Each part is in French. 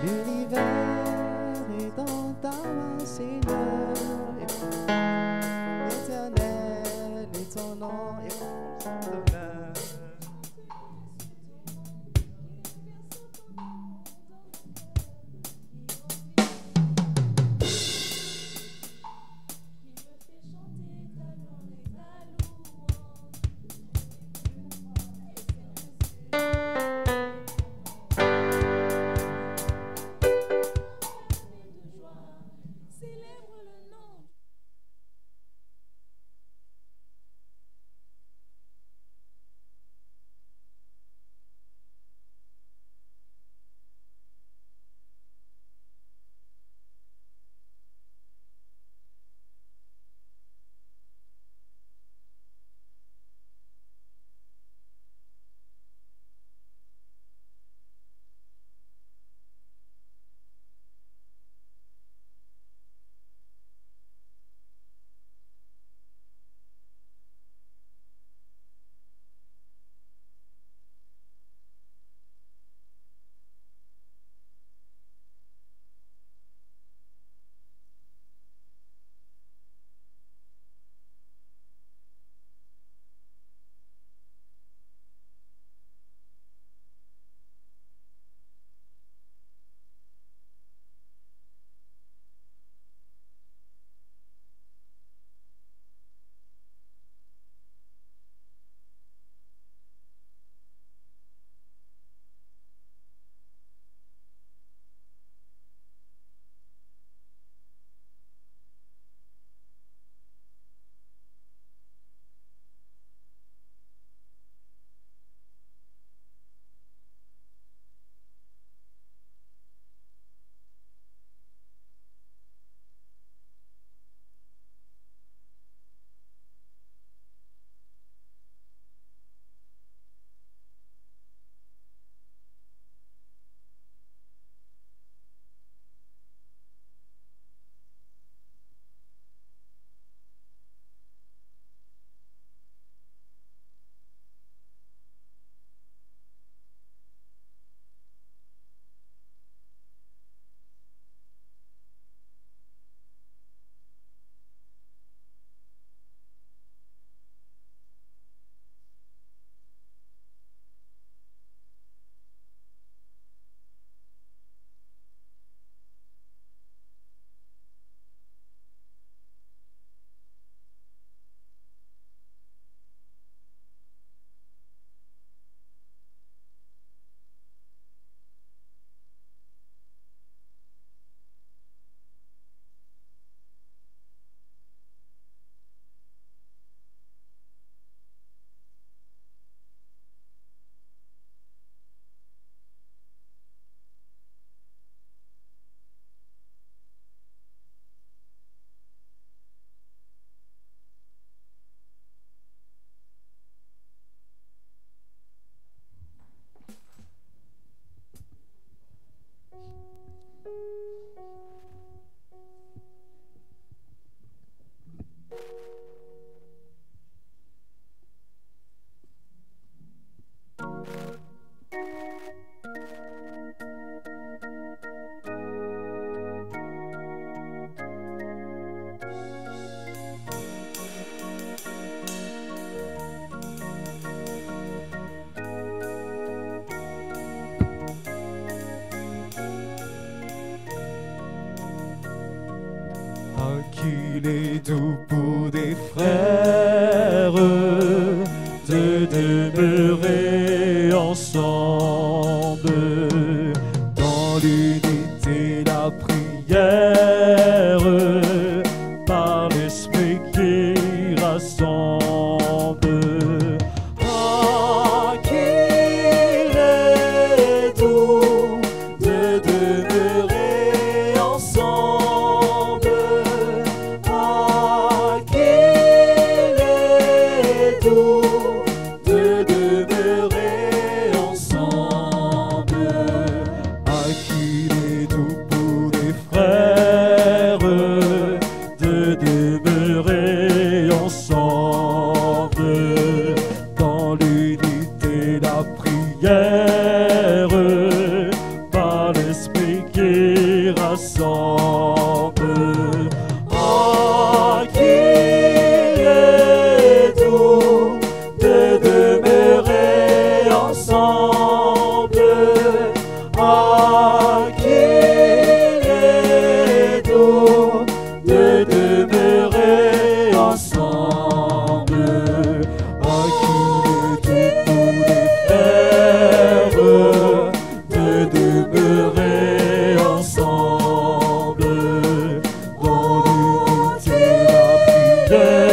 L'univers est dans ta main, Seigneur. Éternel est ton nom. Qu'il est doux pour des frères de demeurer ensemble dans l'unité, la prière par l'esprit qui rassemble. Ah, qu'il est doux de demeurer ensemble. Ah, qu'il est doux de demeurer ensemble. Ah, qu'il est doux pour des frères qui rassemble. Ah, qu'il est doux de demeurer ensemble. Ah, qu'il est doux de demeurer ensemble. Ah, qu'il est doux pour les frères de demeurer ensemble dans l'unité de la prière,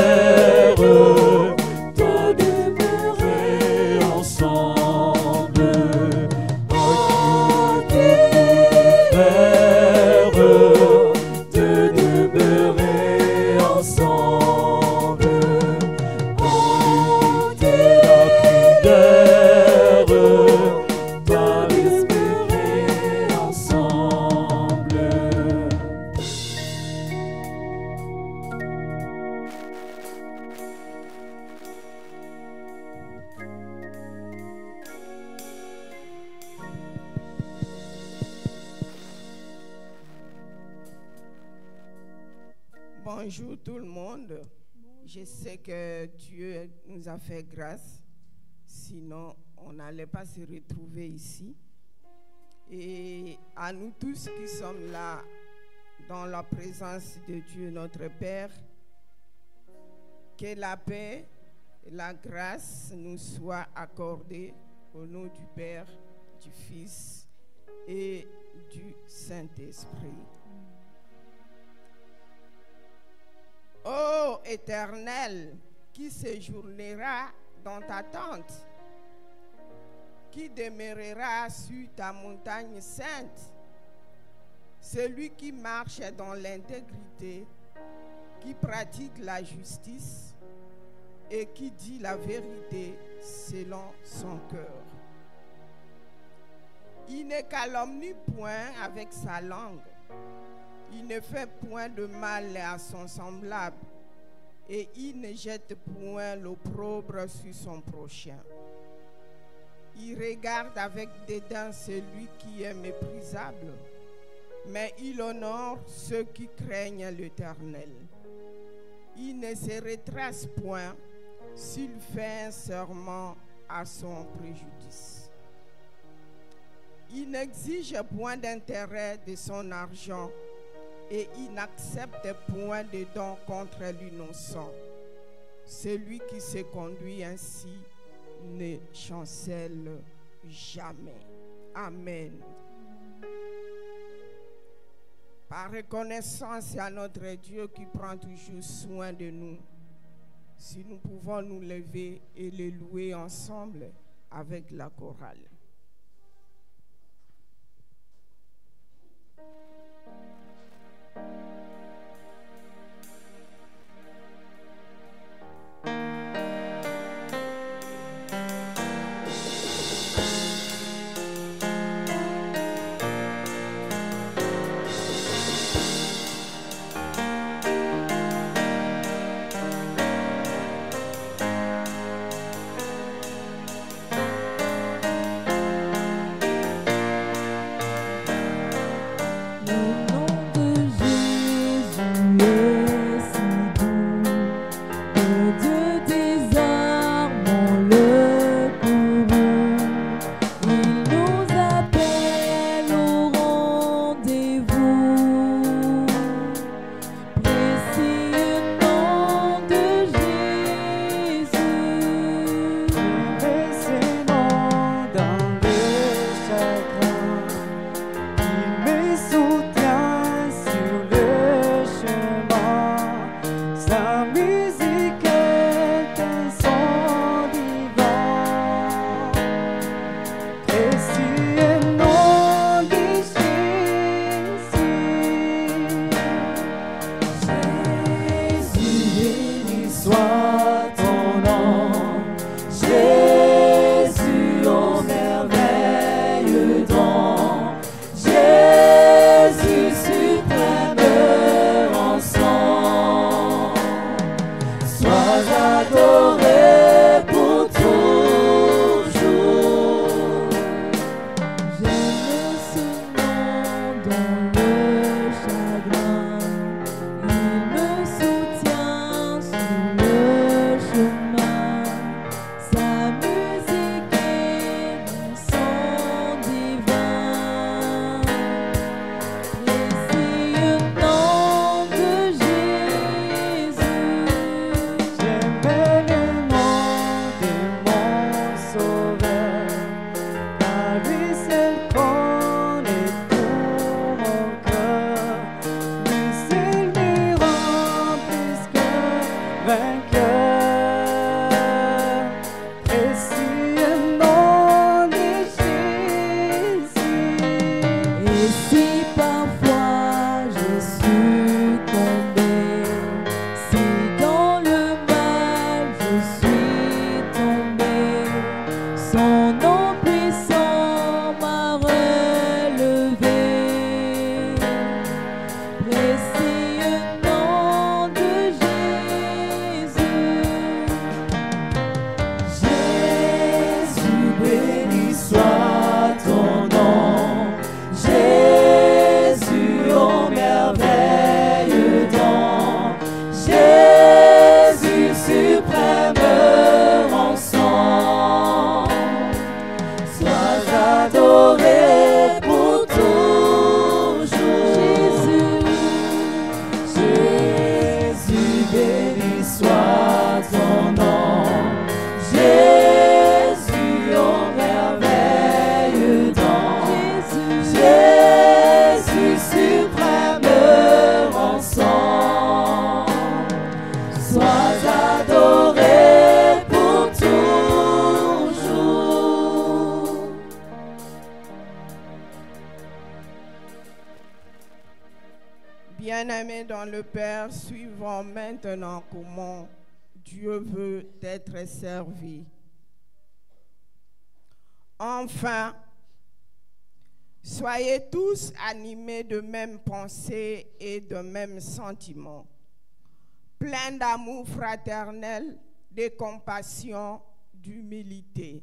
de demeurer ensemble. Ah, qu'il est doux pour les frères de demeurer ensemble dans l'unité de la prière, dans l'espérer ensemble. Bonjour tout le monde. Je sais que Dieu nous a fait grâce, sinon on n'allait pas se retrouver ici. Et à nous tous qui sommes là dans la présence de Dieu notre Père, que la paix et la grâce nous soient accordées au nom du Père, du Fils et du Saint-Esprit. Ô Éternel, qui séjournera dans ta tente, qui demeurera sur ta montagne sainte, celui qui marche dans l'intégrité, qui pratique la justice et qui dit la vérité selon son cœur. Il ne calomnie point avec sa langue. Il ne fait point de mal à son semblable et il ne jette point l'opprobre sur son prochain. Il regarde avec dédain celui qui est méprisable, mais il honore ceux qui craignent l'Éternel. Il ne se retrace point s'il fait un serment à son préjudice. Il n'exige point d'intérêt de son argent et il n'accepte point de dons contre l'innocent. Celui qui se conduit ainsi ne chancelle jamais. Amen. Par reconnaissance à notre Dieu qui prend toujours soin de nous, si nous pouvons nous lever et le louer ensemble avec la chorale. Ah, Bien-aimés dans le Père, suivons maintenant comment Dieu veut être servi. Enfin, soyez tous animés de mêmes pensées et de mêmes sentiments, pleins d'amour fraternel, de compassion, d'humilité.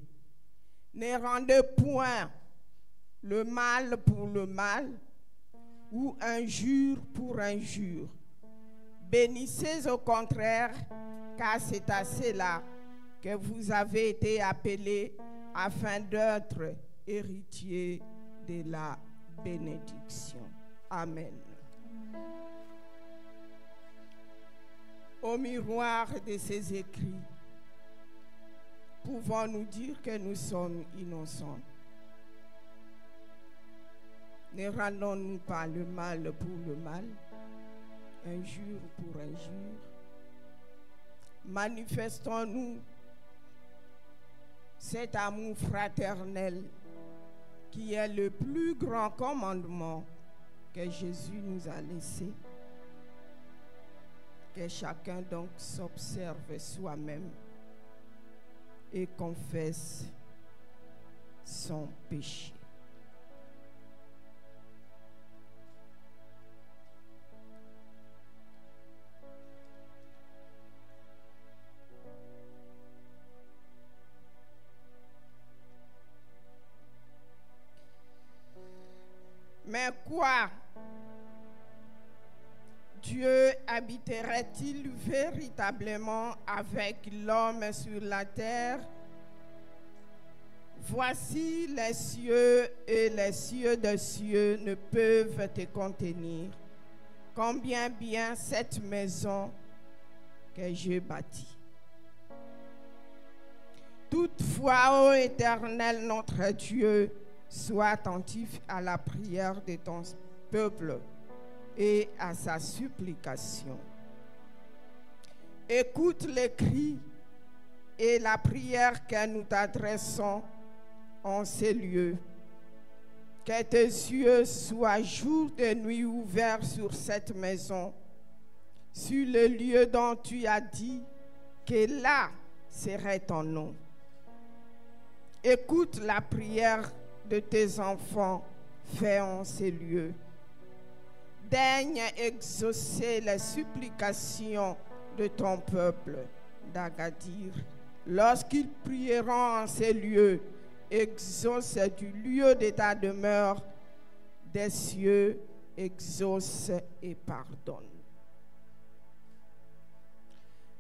Ne rendez point le mal pour le mal ou injure pour injure. Bénissez au contraire, car c'est à cela que vous avez été appelés afin d'être héritiers de la bénédiction. Amen. Au miroir de ces écrits, pouvons-nous dire que nous sommes innocents? Ne rendons-nous pas le mal pour le mal, injure pour injure? Manifestons-nous cet amour fraternel qui est le plus grand commandement que Jésus nous a laissé. Que chacun donc s'observe soi-même et confesse son péché. Mais quoi? Dieu habiterait-il véritablement avec l'homme sur la terre? Voici les cieux et les cieux des cieux ne peuvent te contenir. Combien bien cette maison que j'ai bâtie. Toutefois, ô Éternel notre Dieu, sois attentif à la prière de ton peuple et à sa supplication. Écoute les cris et la prière que nous t'adressons en ces lieux. Que tes yeux soient jour et nuit ouverts sur cette maison, sur le lieu dont tu as dit que là serait ton nom. Écoute la prière de tes enfants faits en ces lieux. Daigne exaucer les supplications de ton peuple d'Agadir. Lorsqu'ils prieront en ces lieux, exauce du lieu de ta demeure des cieux, exauce et pardonne.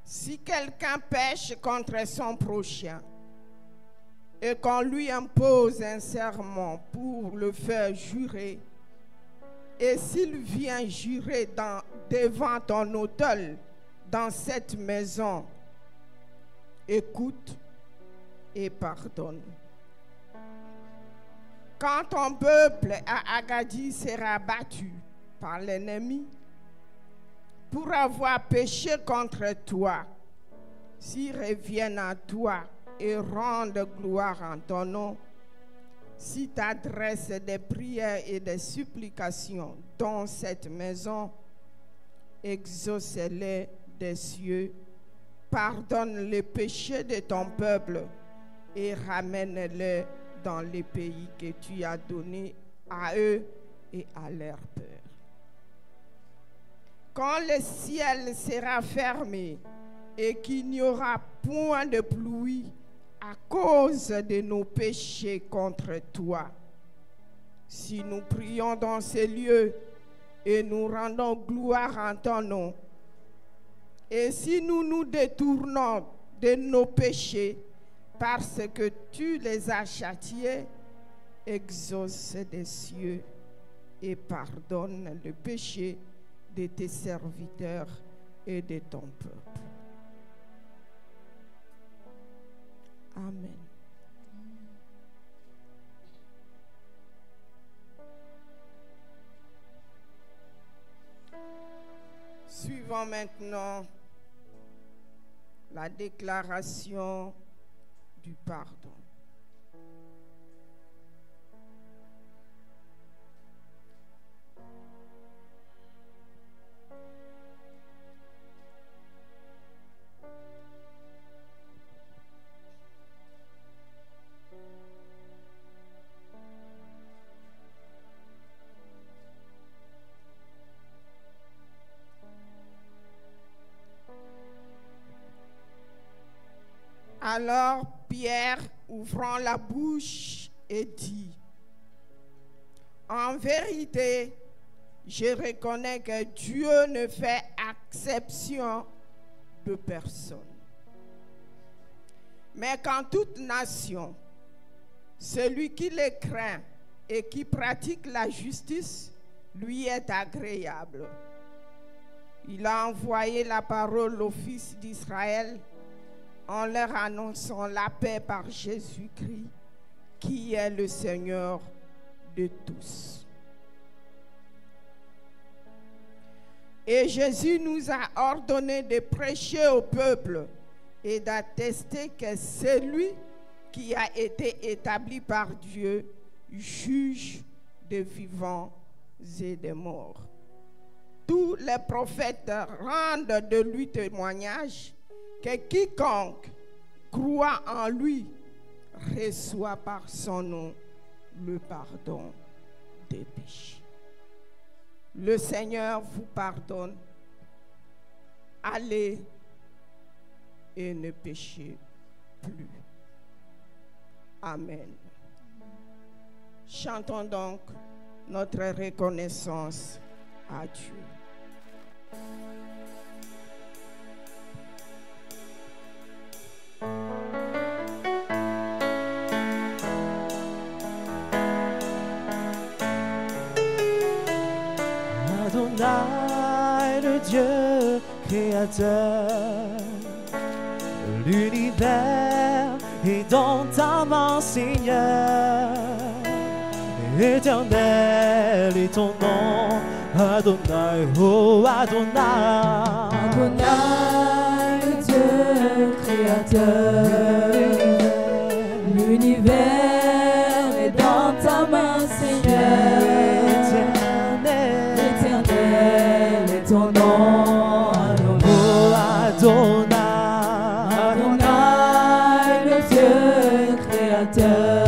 Si quelqu'un pêche contre son prochain et qu'on lui impose un serment pour le faire jurer, et s'il vient jurer devant ton autel dans cette maison, écoute et pardonne. Quand ton peuple à Agadir sera battu par l'ennemi pour avoir péché contre toi, s'ils reviennent à toi et rendent gloire en ton nom, si tu adresses des prières et des supplications dans cette maison, exauce-les des cieux, pardonne les péchés de ton peuple et ramène-les dans les pays que tu as donnés à eux et à leur peur. Quand le ciel sera fermé et qu'il n'y aura point de pluie à cause de nos péchés contre toi, si nous prions dans ces lieux et nous rendons gloire en ton nom, et si nous nous détournons de nos péchés parce que tu les as châtiés, exauce des cieux et pardonne le péché de tes serviteurs et de ton peuple. Amen. Suivons maintenant la déclaration du pardon. Alors Pierre, ouvrant la bouche, et dit, en vérité, je reconnais que Dieu ne fait exception de personne. Mais qu'en toute nation, celui qui les craint et qui pratique la justice lui est agréable. Il a envoyé la parole aux fils d'Israël en leur annonçant la paix par Jésus-Christ, qui est le Seigneur de tous. Et Jésus nous a ordonné de prêcher au peuple et d'attester que c'est lui qui a été établi par Dieu, juge des vivants et des morts. Tous les prophètes rendent de lui témoignage que quiconque croit en lui reçoit par son nom le pardon des péchés. Le Seigneur vous pardonne. Allez et ne péchez plus. Amen. Chantons donc notre reconnaissance à Dieu. Adonai, le Dieu créateur, l'univers est dans ta main, Seigneur. Éternel est ton nom, Adonai, oh Adonai. Adonai, le Dieu créateur, l'univers est dans ta main, Seigneur. Éternel est ton nom, Oh Adonai. Adonai, le Dieu créateur.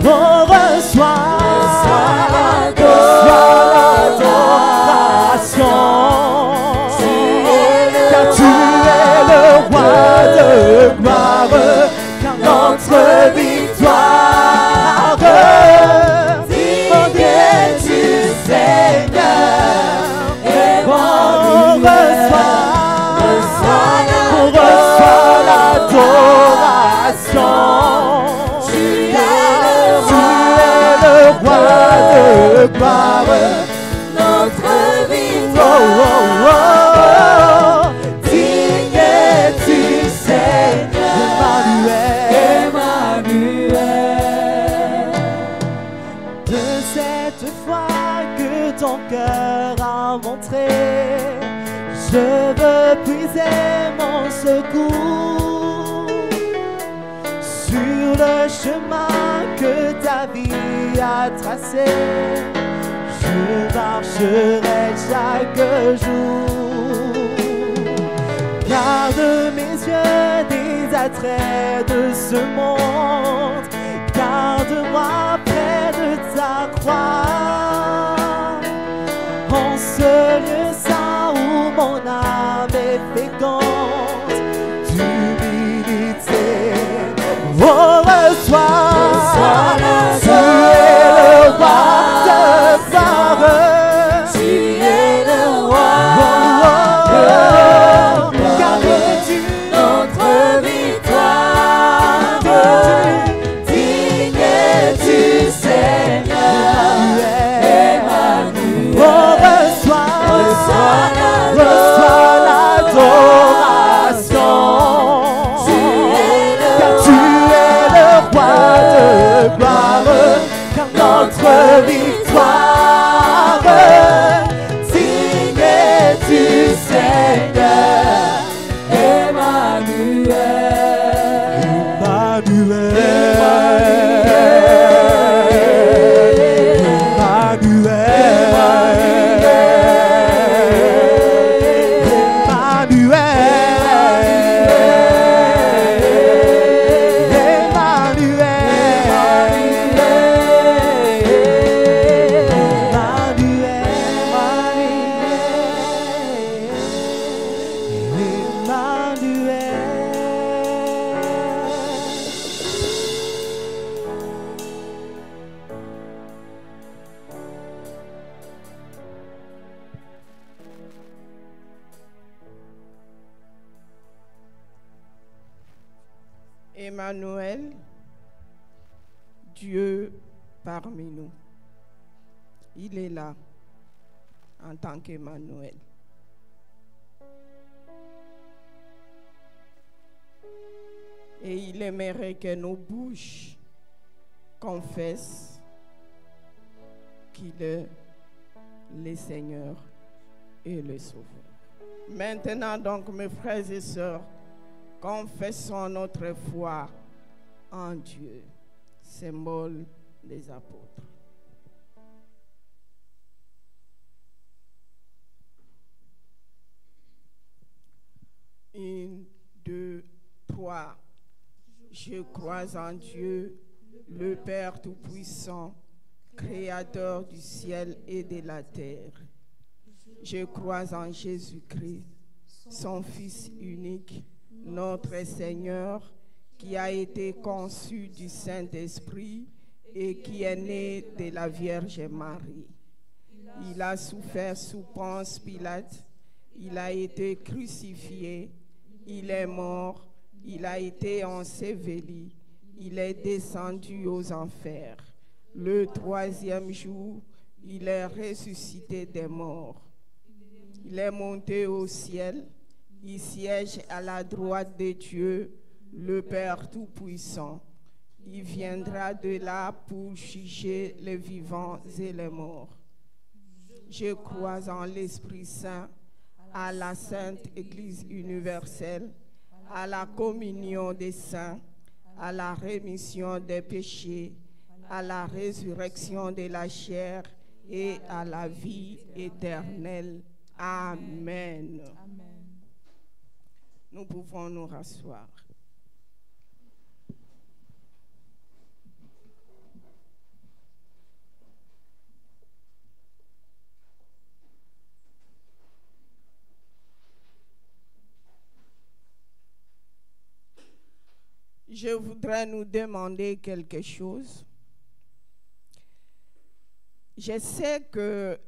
On reçoit puiser mon secours sur le chemin que ta vie a tracé. Je marcherai chaque jour. Garde mes yeux des attraits de ce monde. Garde-moi près de ta croix. En ce lieu saint où mon âme est féconde d'humilité. Oh, reçois, tu es le roi de gloire. Tu es le roi de gloire. Notre victoire. Digne es-tu, Seigneur. Emmanuel. Oh, reçois l'adoration. Car tu es le roi de gloire. Car notre victoire. Digne es-tu, Seigneur. Emmanuel. Emmanuel, Dieu parmi nous. Il est là en tant qu'Emmanuel. Et il aimerait que nos bouches confessent qu'il est le Seigneur et le Sauveur. Maintenant donc, mes frères et sœurs, confessons notre foi en Dieu, symbole des apôtres. Une, deux, trois. Je crois en Dieu, le Père Tout-Puissant, Créateur du ciel et de la terre. Je crois en Jésus-Christ, son Fils unique, notre Seigneur, qui a été conçu du Saint-Esprit et qui est né de la Vierge Marie. Il a souffert sous Ponce Pilate, il a été crucifié, il est mort, il a été enseveli, il est descendu aux enfers. Le troisième jour, il est ressuscité des morts. Il est monté au ciel. Il siège à la droite de Dieu, le Père Tout-Puissant. Il viendra de là pour juger les vivants et les morts. Je crois en l'Esprit Saint, à la Sainte Église universelle, à la communion des saints, à la rémission des péchés, à la résurrection de la chair et à la vie éternelle. Amen. Nous pouvons nous rasseoir. Je voudrais nous demander quelque chose. Je sais que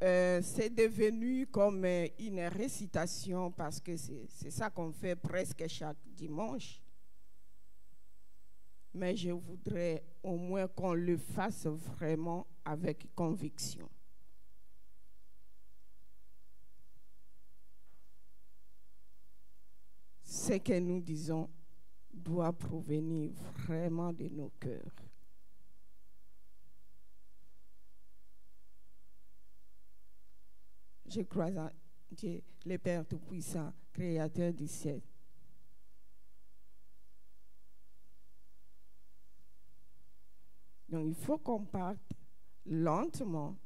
c'est devenu comme une récitation parce que c'est ça qu'on fait presque chaque dimanche. Mais je voudrais au moins qu'on le fasse vraiment avec conviction. Ce que nous disons doit provenir vraiment de nos cœurs. Je crois en Dieu, le Père Tout-Puissant, Créateur du ciel. Donc il faut qu'on parte lentement,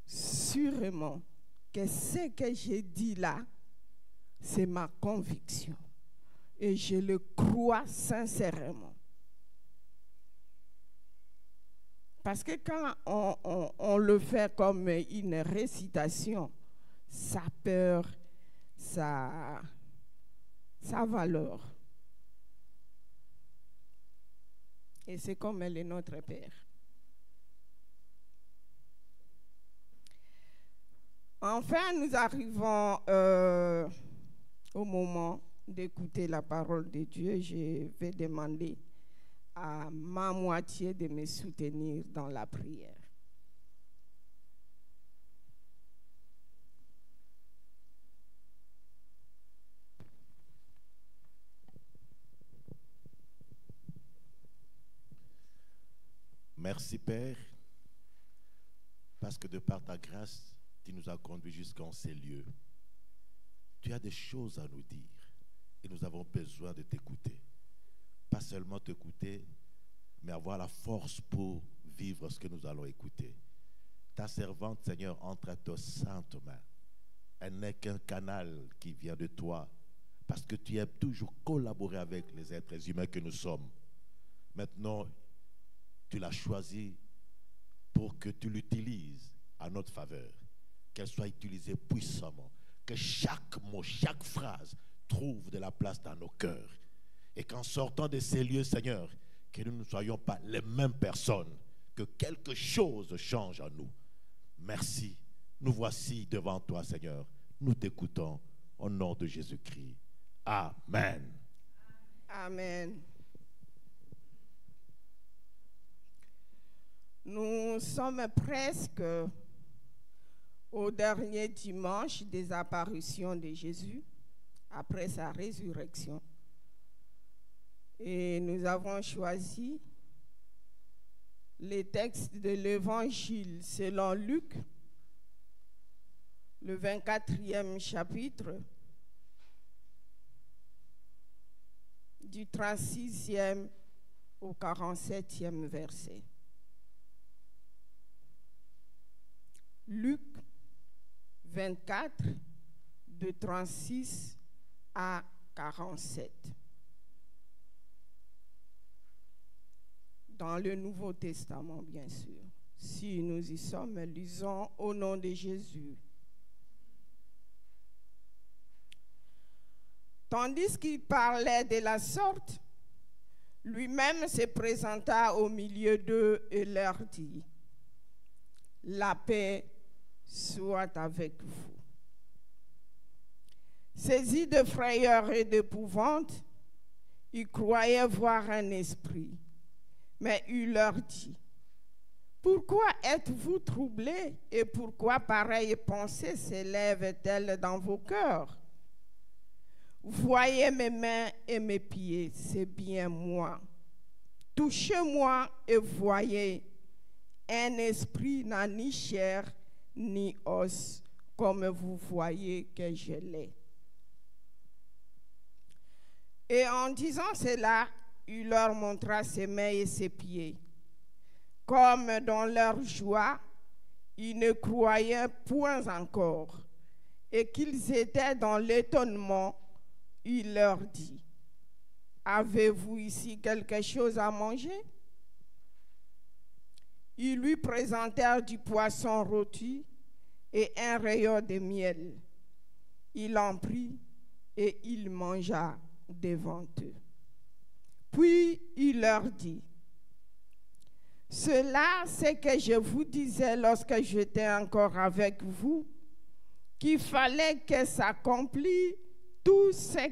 sûrement, que ce que j'ai dit là, c'est ma conviction. Et je le crois sincèrement. Parce que quand on le fait comme une récitation, ça perd sa valeur. Et c'est comme elle est notre Père. Enfin, nous arrivons au moment d'écouter la parole de Dieu. Je vais demander à ma moitié de me soutenir dans la prière. Merci Père, parce que de par ta grâce, tu nous as conduits jusqu'en ces lieux. Tu as des choses à nous dire et nous avons besoin de t'écouter. Pas seulement t'écouter, mais avoir la force pour vivre ce que nous allons écouter. Ta servante, Seigneur, entre à tes saintes mains. Elle n'est qu'un canal qui vient de toi, parce que tu aimes toujours collaborer avec les êtres humains que nous sommes. Maintenant, tu l'as choisie pour que tu l'utilises à notre faveur, qu'elle soit utilisée puissamment, que chaque mot, chaque phrase trouve de la place dans nos cœurs. Et qu'en sortant de ces lieux, Seigneur, que nous ne soyons pas les mêmes personnes, que quelque chose change en nous. Merci. Nous voici devant toi, Seigneur. Nous t'écoutons au nom de Jésus-Christ. Amen. Amen. Nous sommes presque au dernier dimanche des apparitions de Jésus après sa résurrection. Et nous avons choisi les textes de l'Évangile selon Luc, le 24e chapitre, du 36e au 47e verset. Luc 24, de 36 à 47. Dans le Nouveau Testament, bien sûr. Si nous y sommes, lisons au nom de Jésus. Tandis qu'il parlait de la sorte, lui-même se présenta au milieu d'eux et leur dit: la paix soit avec vous. Saisis de frayeur et d'épouvante, ils croyaient voir un esprit. Mais il leur dit: pourquoi êtes-vous troublés et pourquoi pareille pensée s'élève-t-elle dans vos cœurs? Voyez mes mains et mes pieds, c'est bien moi. Touchez-moi et voyez. Un esprit n'a ni chair ni os, comme vous voyez que je l'ai. Et en disant cela, il leur montra ses mains et ses pieds. Comme dans leur joie, ils ne croyaient point encore, et qu'ils étaient dans l'étonnement, il leur dit: avez-vous ici quelque chose à manger? Ils lui présentèrent du poisson rôti et un rayon de miel. Il en prit et il mangea devant eux. Puis il leur dit: cela, c'est que je vous disais lorsque j'étais encore avec vous, qu'il fallait que s'accomplisse tout ce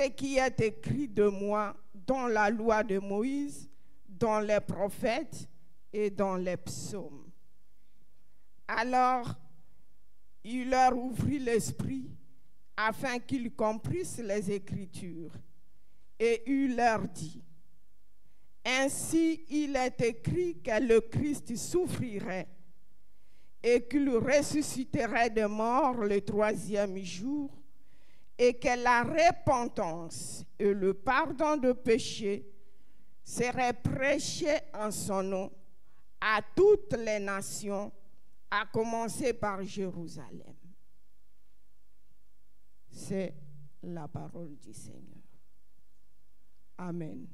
qui est écrit de moi dans la loi de Moïse, dans les prophètes et dans les psaumes. Alors, il leur ouvrit l'esprit afin qu'ils comprissent les Écritures. Et il leur dit: ainsi il est écrit que le Christ souffrirait et qu'il ressusciterait des morts le troisième jour, et que la repentance et le pardon de péchés seraient prêchés en son nom à toutes les nations, à commencer par Jérusalem. C'est la parole du Seigneur. Amen.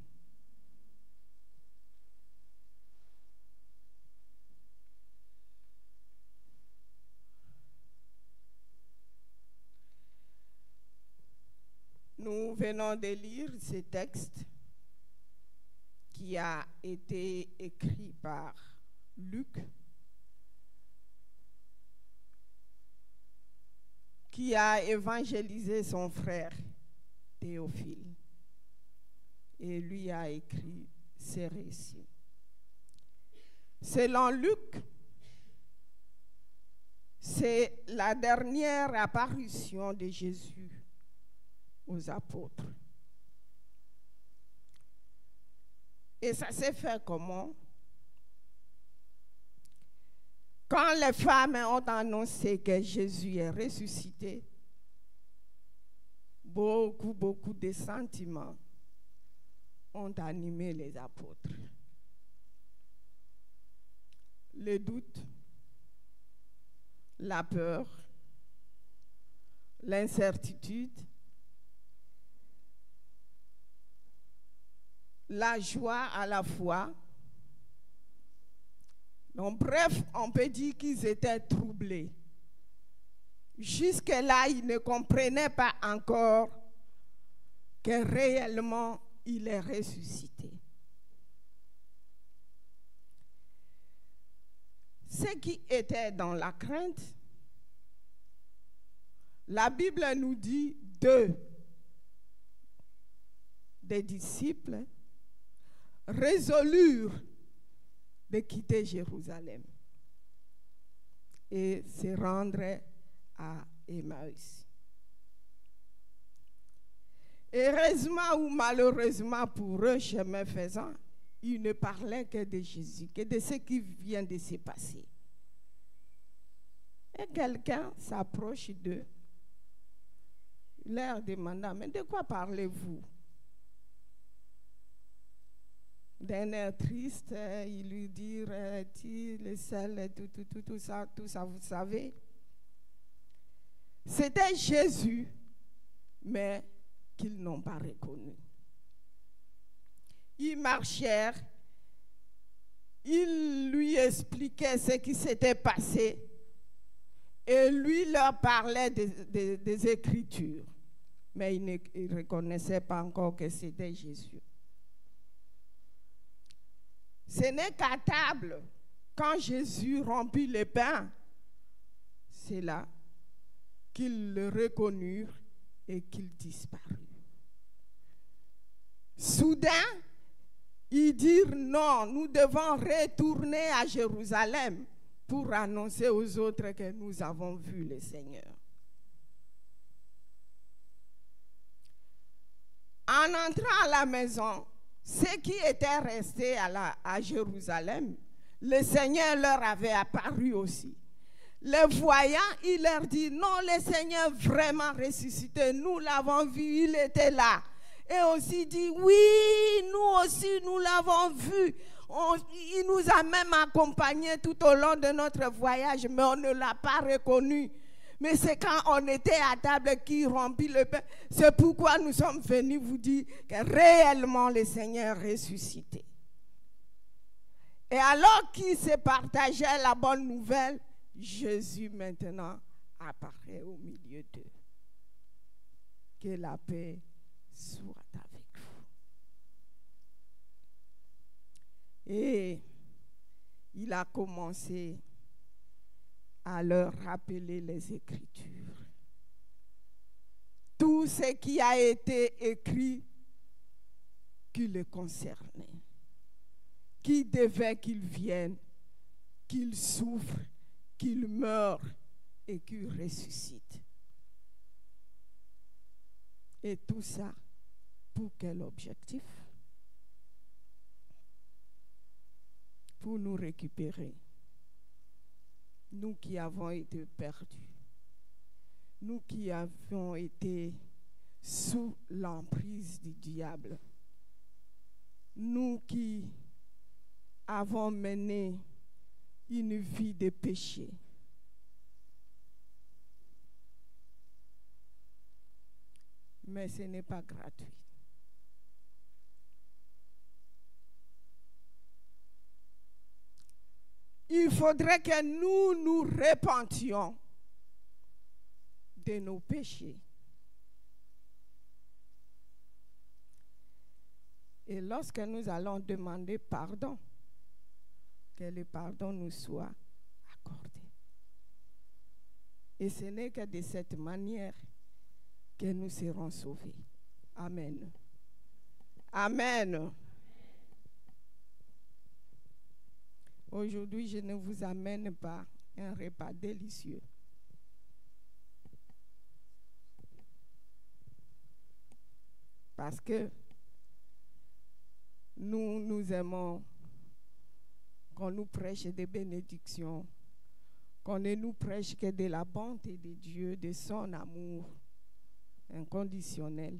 Nous venons de lire ce texte qui a été écrit par Luc, qui a évangélisé son frère Théophile, et lui a écrit ces récits. Selon Luc, c'est la dernière apparition de Jésus aux apôtres. Et ça s'est fait comment? Quand les femmes ont annoncé que Jésus est ressuscité, beaucoup de sentiments ont animé les apôtres. Le doute, la peur, l'incertitude, la joie à la fois. Donc, bref, on peut dire qu'ils étaient troublés. Jusque-là, ils ne comprenaient pas encore que réellement il est ressuscité. Ceux qui étaient dans la crainte, la Bible nous dit deux des disciples résolurent de quitter Jérusalem et se rendre à Emmaüs. Heureusement ou malheureusement pour eux, chemin faisant, ils ne parlaient que de Jésus, que de ce qui vient de se passer. Et quelqu'un s'approche d'eux, leur demandant, mais de quoi parlez-vous? D'un air triste, il lui dit, le sel, tout ça, vous savez. C'était Jésus, mais qu'ils n'ont pas reconnu. Ils marchèrent, ils lui expliquaient ce qui s'était passé et lui leur parlait des Écritures, mais ils ne reconnaissaient pas encore que c'était Jésus. Ce n'est qu'à table, quand Jésus rompit le pain, c'est là qu'ils le reconnurent et qu'il disparut. Soudain, ils dirent non, nous devons retourner à Jérusalem pour annoncer aux autres que nous avons vu le Seigneur. En entrant à la maison, ceux qui étaient restés à Jérusalem, le Seigneur leur avait apparu aussi. Les voyant, il leur dit, non, le Seigneur vraiment ressuscité, nous l'avons vu, il était là. Et aussi dit, oui, nous aussi, nous l'avons vu. Il nous a même accompagnés tout au long de notre voyage, mais on ne l'a pas reconnu. Mais c'est quand on était à table qu'il rompit le pain. C'est pourquoi nous sommes venus vous dire que réellement le Seigneur est ressuscité. Et alors qu'ils se partageaient la bonne nouvelle, Jésus maintenant apparaît au milieu d'eux. Que la paix soit avec vous. Et il a commencé à leur rappeler les Écritures. Tout ce qui a été écrit qui le concernait, qui devait qu'il vienne, qu'il souffre, qu'il meure et qu'il ressuscite. Et tout ça, pour quel objectif? Pour nous récupérer nous qui avons été perdus, nous qui avons été sous l'emprise du diable, nous qui avons mené une vie de péché. Mais ce n'est pas gratuit. Il faudrait que nous nous repentions de nos péchés. Et lorsque nous allons demander pardon, que le pardon nous soit accordé. Et ce n'est que de cette manière que nous serons sauvés. Amen. Amen. Aujourd'hui, je ne vous amène pas un repas délicieux. Parce que nous aimons qu'on nous prêche des bénédictions, qu'on ne nous prêche que de la bonté de Dieu, de son amour inconditionnel.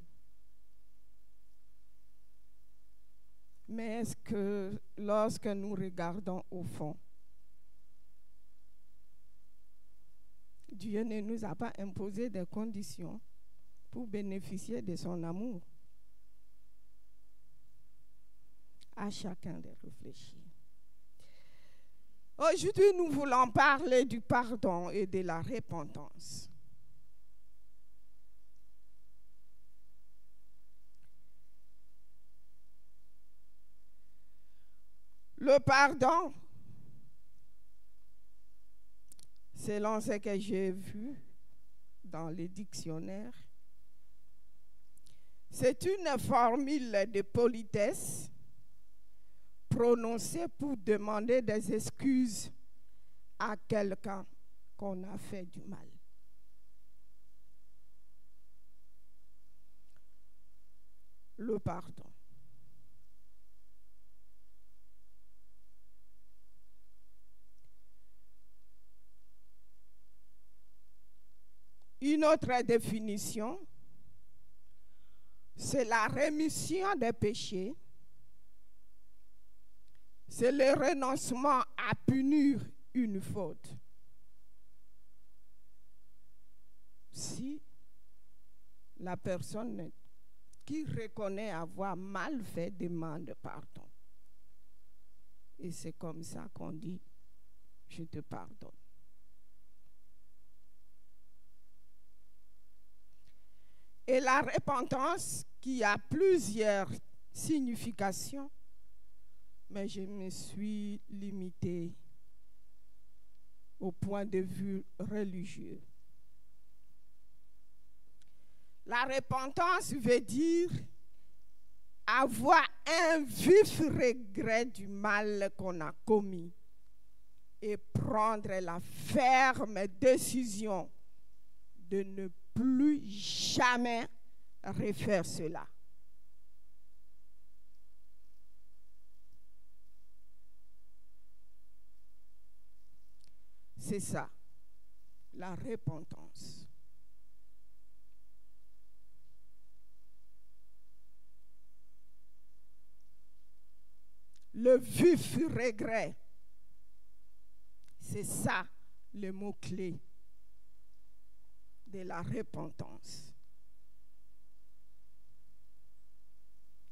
Mais est-ce que lorsque nous regardons au fond, Dieu ne nous a pas imposé des conditions pour bénéficier de son amour? À chacun de réfléchir. Aujourd'hui, nous voulons parler du pardon et de la repentance. Le pardon, selon ce que j'ai vu dans les dictionnaires, c'est une formule de politesse prononcée pour demander des excuses à quelqu'un qu'on a fait du mal. Le pardon. Une autre définition, c'est la rémission des péchés. C'est le renoncement à punir une faute. Si la personne qui reconnaît avoir mal fait demande pardon. Et c'est comme ça qu'on dit, je te pardonne. Et la repentance, qui a plusieurs significations, mais je me suis limitée au point de vue religieux. La repentance veut dire avoir un vif regret du mal qu'on a commis et prendre la ferme décision de ne plus jamais refaire cela. C'est ça, la repentance. Le vif regret, c'est ça le mot-clé de la repentance.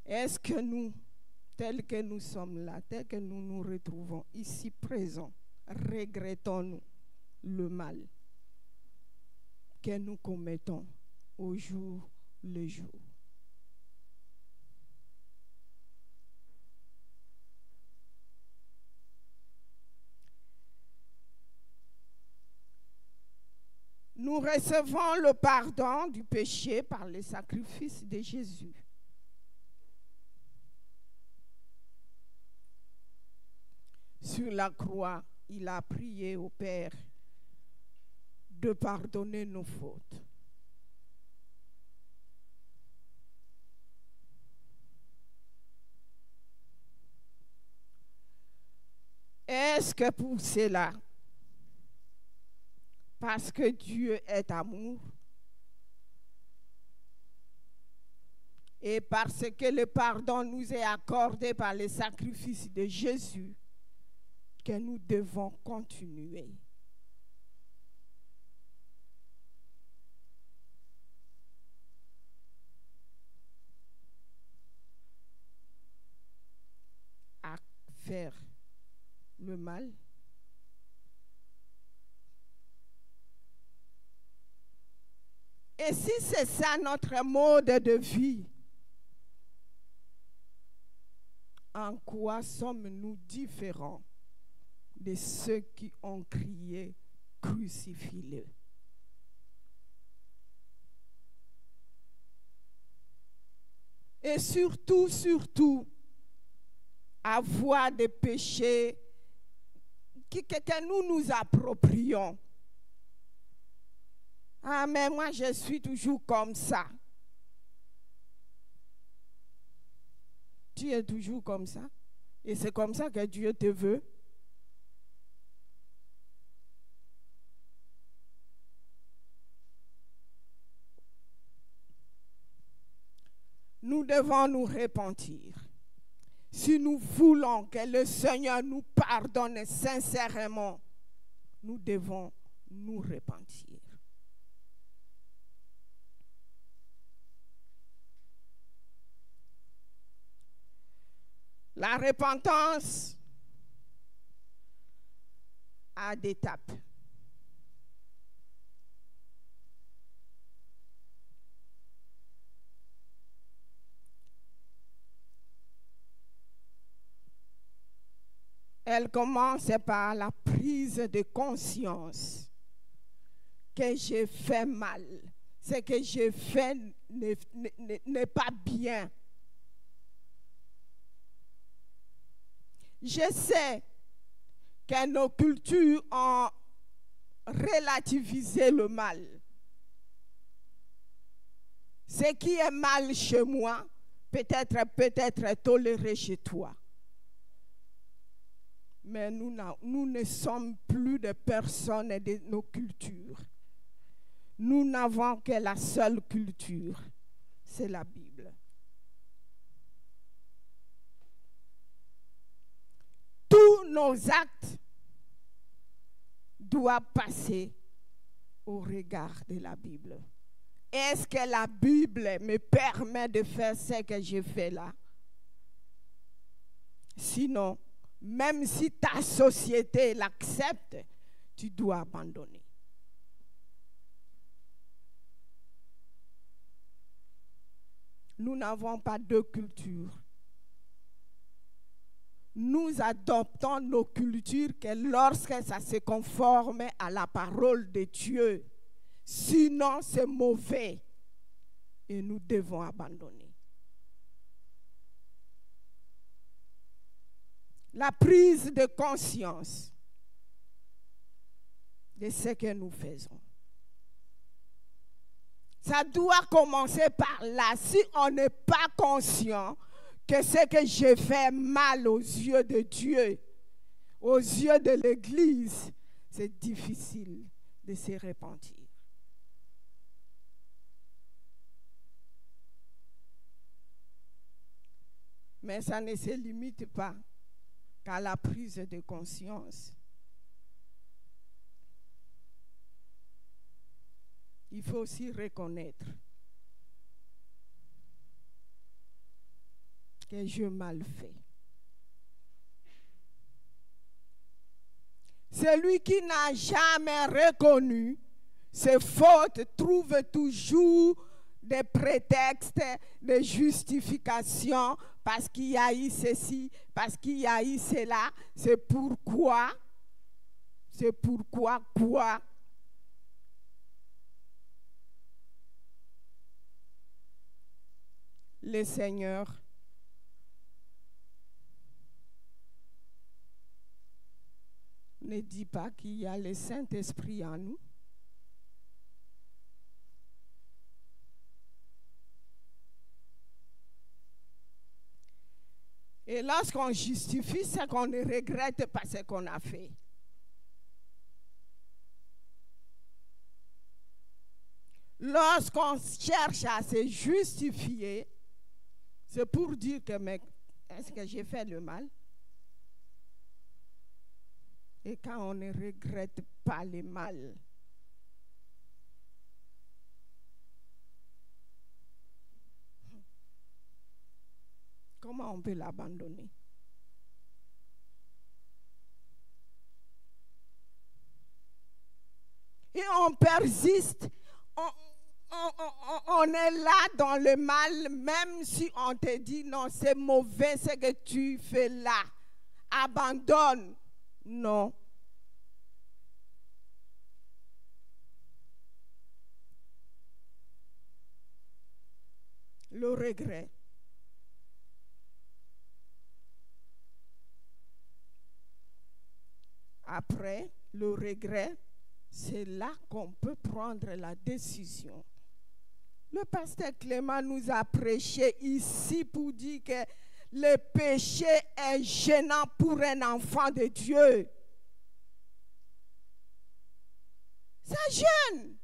Est-ce que nous, tels que nous sommes là, tels que nous nous retrouvons ici présents, regrettons-nous le mal que nous commettons au jour le jour? Nous recevons le pardon du péché par le sacrifice de Jésus. Sur la croix, il a prié au Père de pardonner nos fautes. Est-ce que pour cela, Parce que Dieu est amour. Et parce que le pardon nous est accordé par le sacrifice de Jésus, que nous devons continuer. À faire le mal. Et si c'est ça notre mode de vie, en quoi sommes-nous différents de ceux qui ont crié « Crucifie-le » ? Et surtout, avoir des péchés que nous approprions. Ah, mais moi, je suis toujours comme ça. Tu es toujours comme ça. Et c'est comme ça que Dieu te veut. Nous devons nous repentir. Si nous voulons que le Seigneur nous pardonne sincèrement, nous devons nous repentir. La repentance a des étapes. Elle commence par la prise de conscience que j'ai fait mal. Ce que j'ai fait n'est pas bien. Je sais que nos cultures ont relativisé le mal. Ce qui est mal chez moi, peut-être toléré chez toi. Mais nous ne sommes plus des personnes de nos cultures. Nous n'avons que la seule culture, c'est la Bible. Tous nos actes doivent passer au regard de la Bible. Est-ce que la Bible me permet de faire ce que je fais là? Sinon, même si ta société l'accepte, tu dois abandonner. Nous n'avons pas deux cultures. Nous adoptons nos cultures que lorsque ça se conforme à la parole de Dieu. Sinon, c'est mauvais et nous devons abandonner. La prise de conscience de ce que nous faisons. Ça doit commencer par là. Si on n'est pas conscient que ce que j'ai fait mal aux yeux de Dieu, aux yeux de l'Église, c'est difficile de se repentir. Mais ça ne se limite pas qu'à la prise de conscience. Il faut aussi reconnaître que j'ai mal fait. Celui qui n'a jamais reconnu ses fautes trouve toujours des prétextes, des justifications, parce qu'il y a eu ceci, parce qu'il y a eu cela, c'est pourquoi quoi. Le Seigneur ne dit pas qu'il y a le Saint-Esprit en nous. Et lorsqu'on justifie, c'est qu'on ne regrette pas ce qu'on a fait. lorsqu'on cherche à se justifier, c'est pour dire que, mais est-ce que j'ai fait le mal? Et quand on ne regrette pas le mal, comment on peut l'abandonner? Et on persiste, on est là dans le mal, même si on te dit non, c'est mauvais ce que tu fais là. Abandonne. Non. Le regret. Après le regret, c'est là qu'on peut prendre la décision. Le pasteur Clément nous a prêché ici pour dire que le péché est gênant pour un enfant de Dieu. Ça gêne.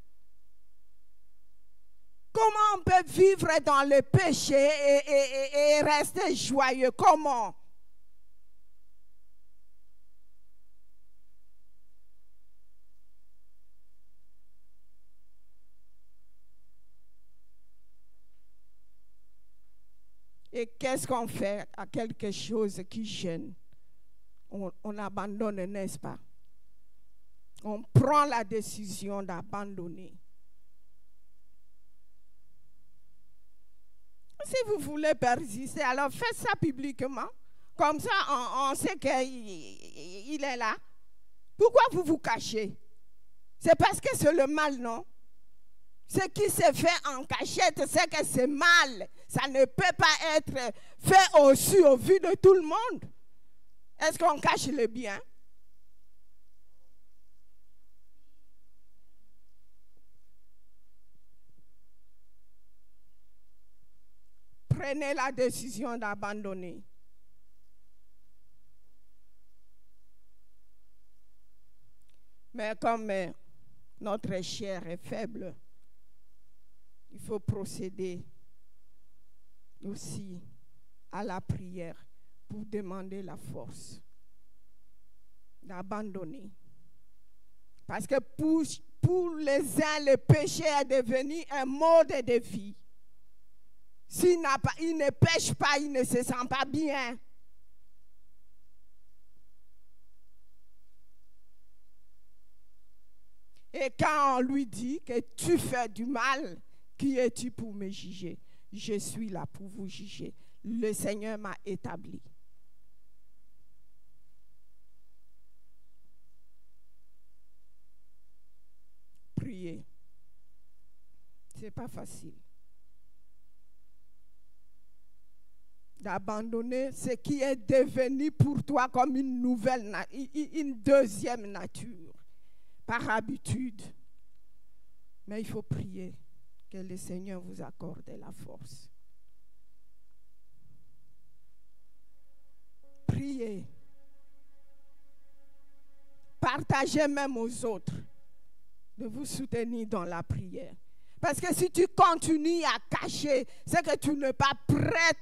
Comment on peut vivre dans le péché et rester joyeux? Comment? Et qu'est-ce qu'on fait à quelque chose qui gêne? On abandonne, n'est-ce pas? On prend la décision d'abandonner. Si vous voulez persister, alors faites ça publiquement. Comme ça, on sait qu'il est là. Pourquoi vous vous cachez? C'est parce que c'est le mal, non? Ce qui se fait en cachette, c'est que c'est mal. Ça ne peut pas être fait aussi au vu de tout le monde. Est-ce qu'on cache le bien? Prenez la décision d'abandonner. Mais comme notre chair est faible, il faut procéder aussi à la prière pour demander la force d'abandonner. Parce que pour les uns, le péché est devenu un mode de vie. S'il ne pêche pas, il ne se sent pas bien. Et quand on lui dit que tu fais du mal, qui es-tu pour me juger? Je suis là pour vous juger. Le Seigneur m'a établi. Prier. Ce n'est pas facile. D'abandonner ce qui est devenu pour toi comme une deuxième nature, par habitude. Mais il faut prier que le Seigneur vous accorde la force. Priez. Partagez même aux autres de vous soutenir dans la prière. Parce que si tu continues à cacher, c'est que tu n'es pas prête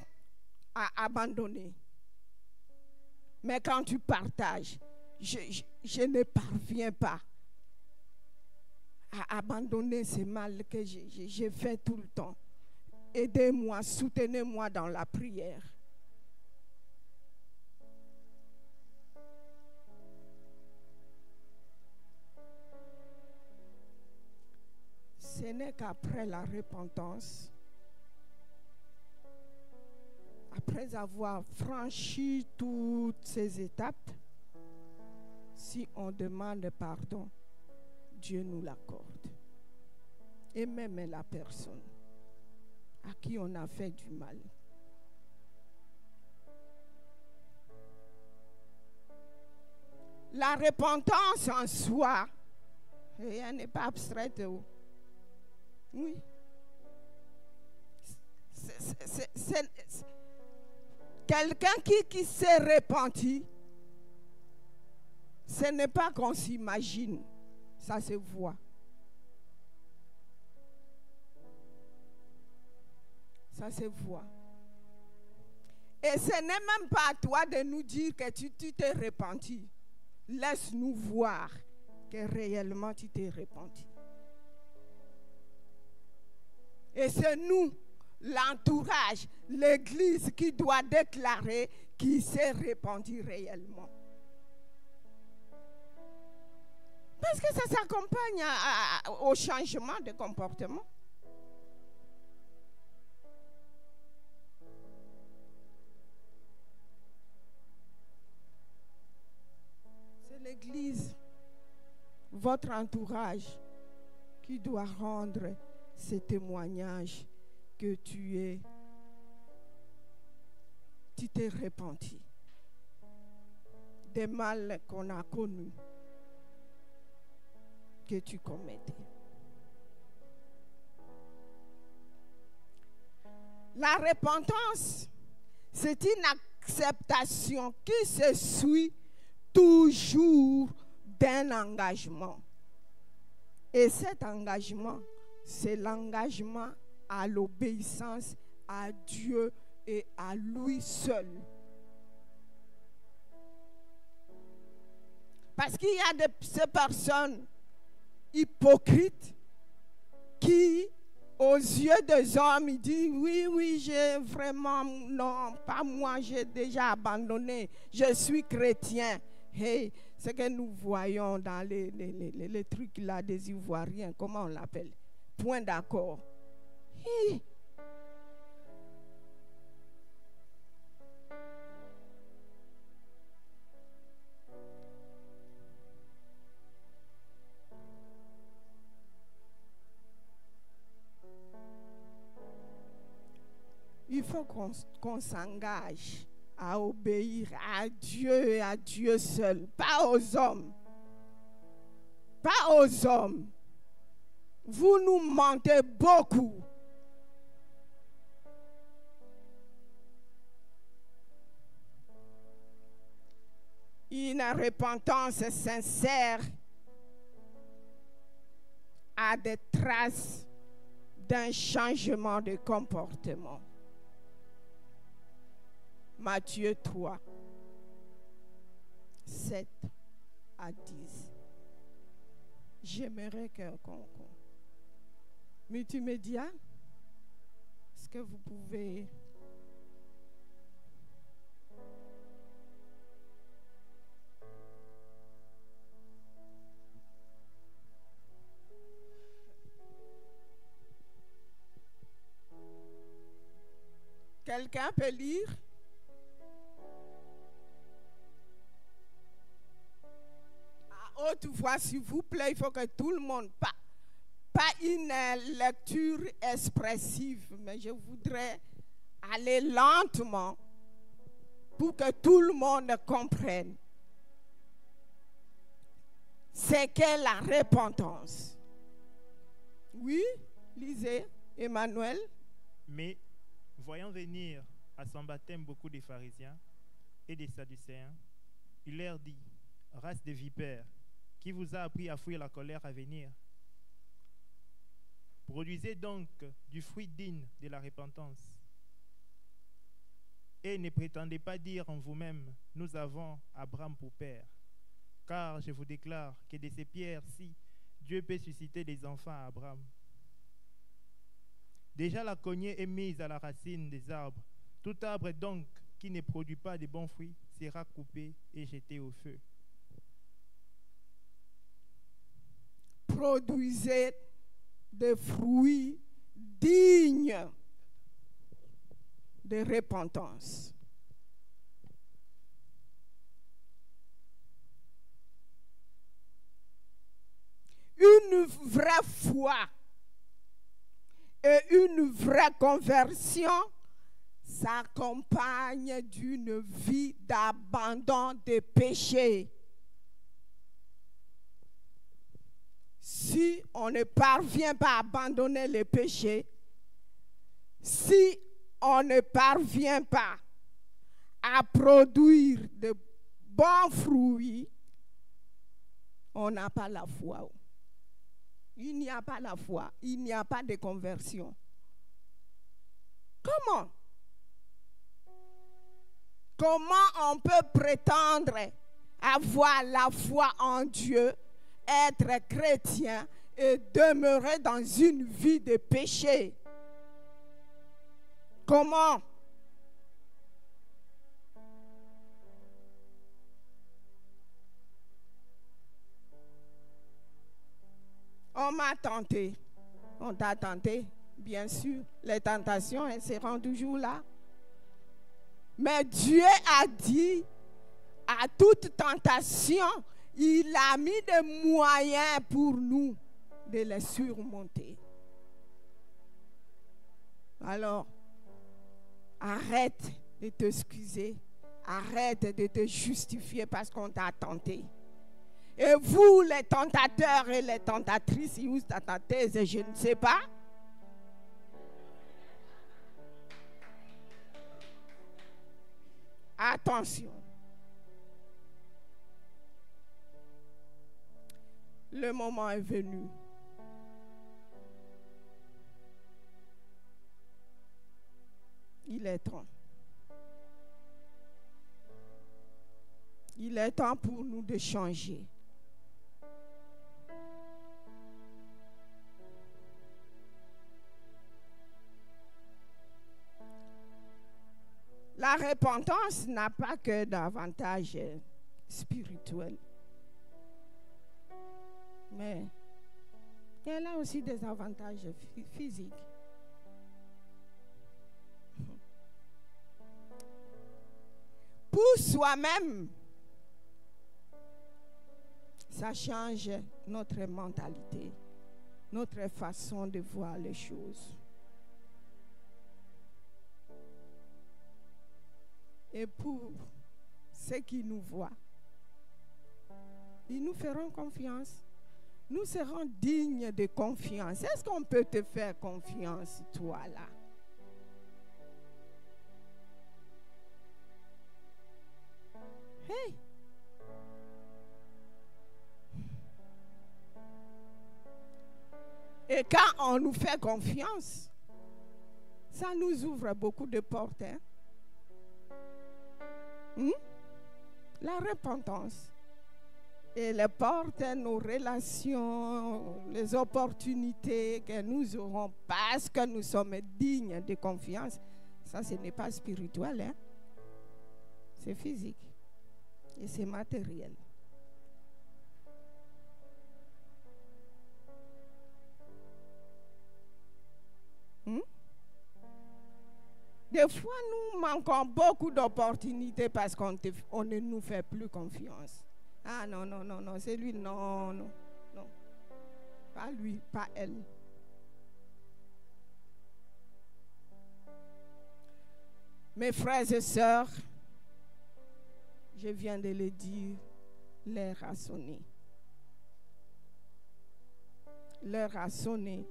à abandonner. Mais quand tu partages, je ne parviens pas à abandonner ce mal que j'ai fait tout le temps. Aidez-moi, soutenez-moi dans la prière. Ce n'est qu'après la repentance, après avoir franchi toutes ces étapes, si on demande pardon, Dieu nous l'accorde. Et même la personne à qui on a fait du mal. La repentance en soi, elle n'est pas abstraite. Oui. Quelqu'un qui s'est repenti, ce n'est pas qu'on s'imagine, ça se voit. Ça se voit. Et ce n'est même pas à toi de nous dire que tu t'es repenti. Laisse-nous voir que réellement tu t'es repenti. Et c'est nous, l'entourage, l'Église qui doit déclarer qu'il s'est repenti réellement. Parce que ça s'accompagne au changement de comportement. C'est l'Église, votre entourage, qui doit rendre ce témoignage que tu t'es repenti des mal qu'on a connus, que tu commettais. La repentance, c'est une acceptation qui se suit toujours d'un engagement. Et cet engagement, c'est l'engagement à l'obéissance à Dieu et à lui seul. Parce qu'il y a ces personnes hypocrites qui, aux yeux des hommes, ils disent oui, j'ai vraiment, non, pas moi, j'ai déjà abandonné, je suis chrétien. Hey, ce que nous voyons dans les trucs là des Ivoiriens, comment on l'appelle? Point d'accord. Hey. Il faut qu'on s'engage à obéir à Dieu et à Dieu seul, pas aux hommes. Pas aux hommes. Vous nous mentez beaucoup. Une repentance sincère a des traces d'un changement de comportement. Matthieu 3, 7 à 10. J'aimerais qu'on multimédia, est-ce que vous pouvez quelqu'un peut lire? À haute voix, s'il vous plaît, il faut que tout le monde parle. Pas une lecture expressive, mais je voudrais aller lentement pour que tout le monde comprenne. C'est qu'est la repentance. Oui, lisez, Emmanuel. Mais voyant venir à son baptême beaucoup de pharisiens et des sadducéens, il leur dit: race de vipères, qui vous a appris à fuir la colère à venir? Produisez donc du fruit digne de la repentance. Et ne prétendez pas dire en vous-même: nous avons Abraham pour père. Car je vous déclare que de ces pierres-ci, Dieu peut susciter des enfants à Abraham. Déjà la cognée est mise à la racine des arbres. Tout arbre donc qui ne produit pas de bons fruits sera coupé et jeté au feu. Produisez des fruits dignes de repentance. Une vraie foi et une vraie conversion s'accompagne d'une vie d'abandon des péchés. Si on ne parvient pas à abandonner les péchés, si on ne parvient pas à produire de bons fruits, on n'a pas la foi. Il n'y a pas la foi, il n'y a pas de conversion. Comment? Comment on peut prétendre avoir la foi en Dieu, être chrétien et demeurer dans une vie de péché? Comment? On m'a tenté. On t'a tenté, bien sûr. Les tentations, elles seront toujours là. Mais Dieu a dit, à toute tentation, il a mis des moyens pour nous de les surmonter. Alors, arrête de t'excuser, arrête de te justifier parce qu'on t'a tenté. Et vous, les tentateurs et les tentatrices, ou tentateuses, je ne sais pas, attention. Le moment est venu. Il est temps. Il est temps pour nous de changer. La repentance n'a pas que d'avantages spirituels. Mais elle a aussi des avantages physiques. Pour soi-même, ça change notre mentalité, notre façon de voir les choses. Et pour ceux qui nous voient, ils nous feront confiance. Nous serons dignes de confiance. Est-ce qu'on peut te faire confiance, toi, là? Hey! Et quand on nous fait confiance, ça nous ouvre beaucoup de portes. Hein? La repentance. Et les portes, nos relations, les opportunités que nous aurons parce que nous sommes dignes de confiance, ça, ce n'est pas spirituel, hein? C'est physique et c'est matériel. Des fois, nous manquons beaucoup d'opportunités parce qu'on ne nous fait plus confiance. Ah non, non, non, non, c'est lui, non, non, non. Pas lui, pas elle. Mes frères et sœurs, je viens de le dire, l'heure a sonné. L'heure a sonné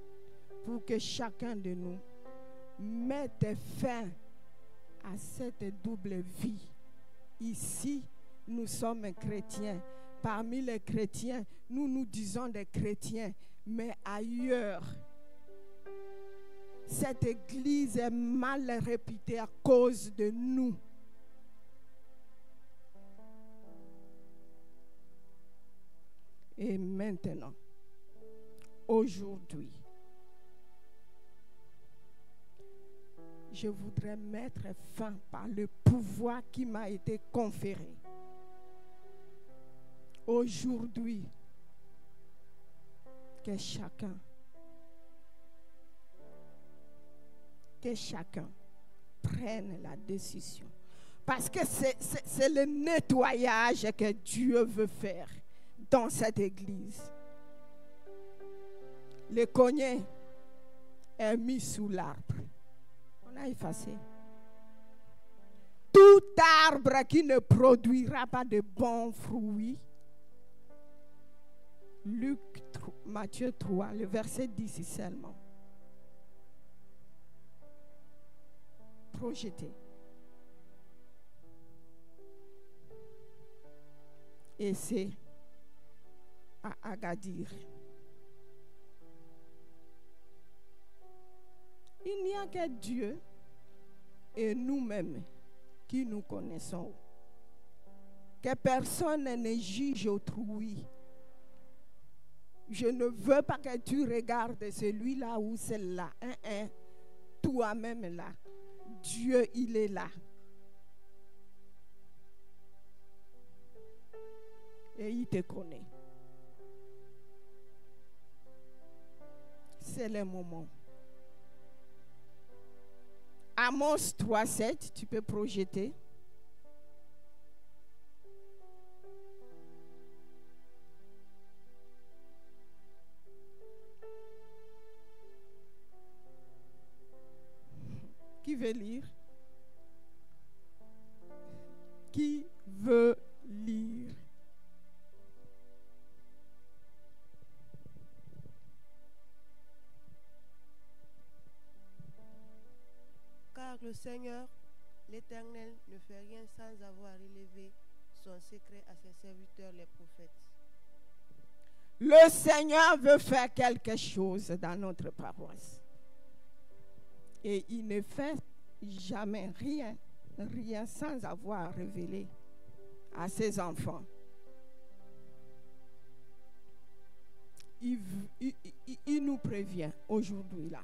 pour que chacun de nous mette fin à cette double vie. Ici, nous sommes chrétiens. Parmi les chrétiens, nous nous disons des chrétiens, mais ailleurs, cette église est mal réputée à cause de nous. Et maintenant, aujourd'hui, je voudrais mettre fin par le pouvoir qui m'a été conféré. Aujourd'hui, que chacun prenne la décision. Parce que c'est le nettoyage que Dieu veut faire dans cette église. Le cognet est mis sous l'arbre. On a effacé. Tout arbre qui ne produira pas de bons fruits. Matthieu 3, le verset 10 seulement. Projeté. Et c'est à Agadir. Il n'y a que Dieu et nous-mêmes qui nous connaissons. Que personne ne juge autrui. Je ne veux pas que tu regardes celui-là ou celle-là. Toi-même là. Dieu, il est là. Et il te connaît. C'est le moment. Amos 3:7, tu peux projeter. Qui veut lire? Qui veut lire? Car le Seigneur, l'Éternel, ne fait rien sans avoir révélé son secret à ses serviteurs les prophètes. Le Seigneur veut faire quelque chose dans notre paroisse. Et il ne fait jamais rien sans avoir révélé à ses enfants. Il nous prévient aujourd'hui là.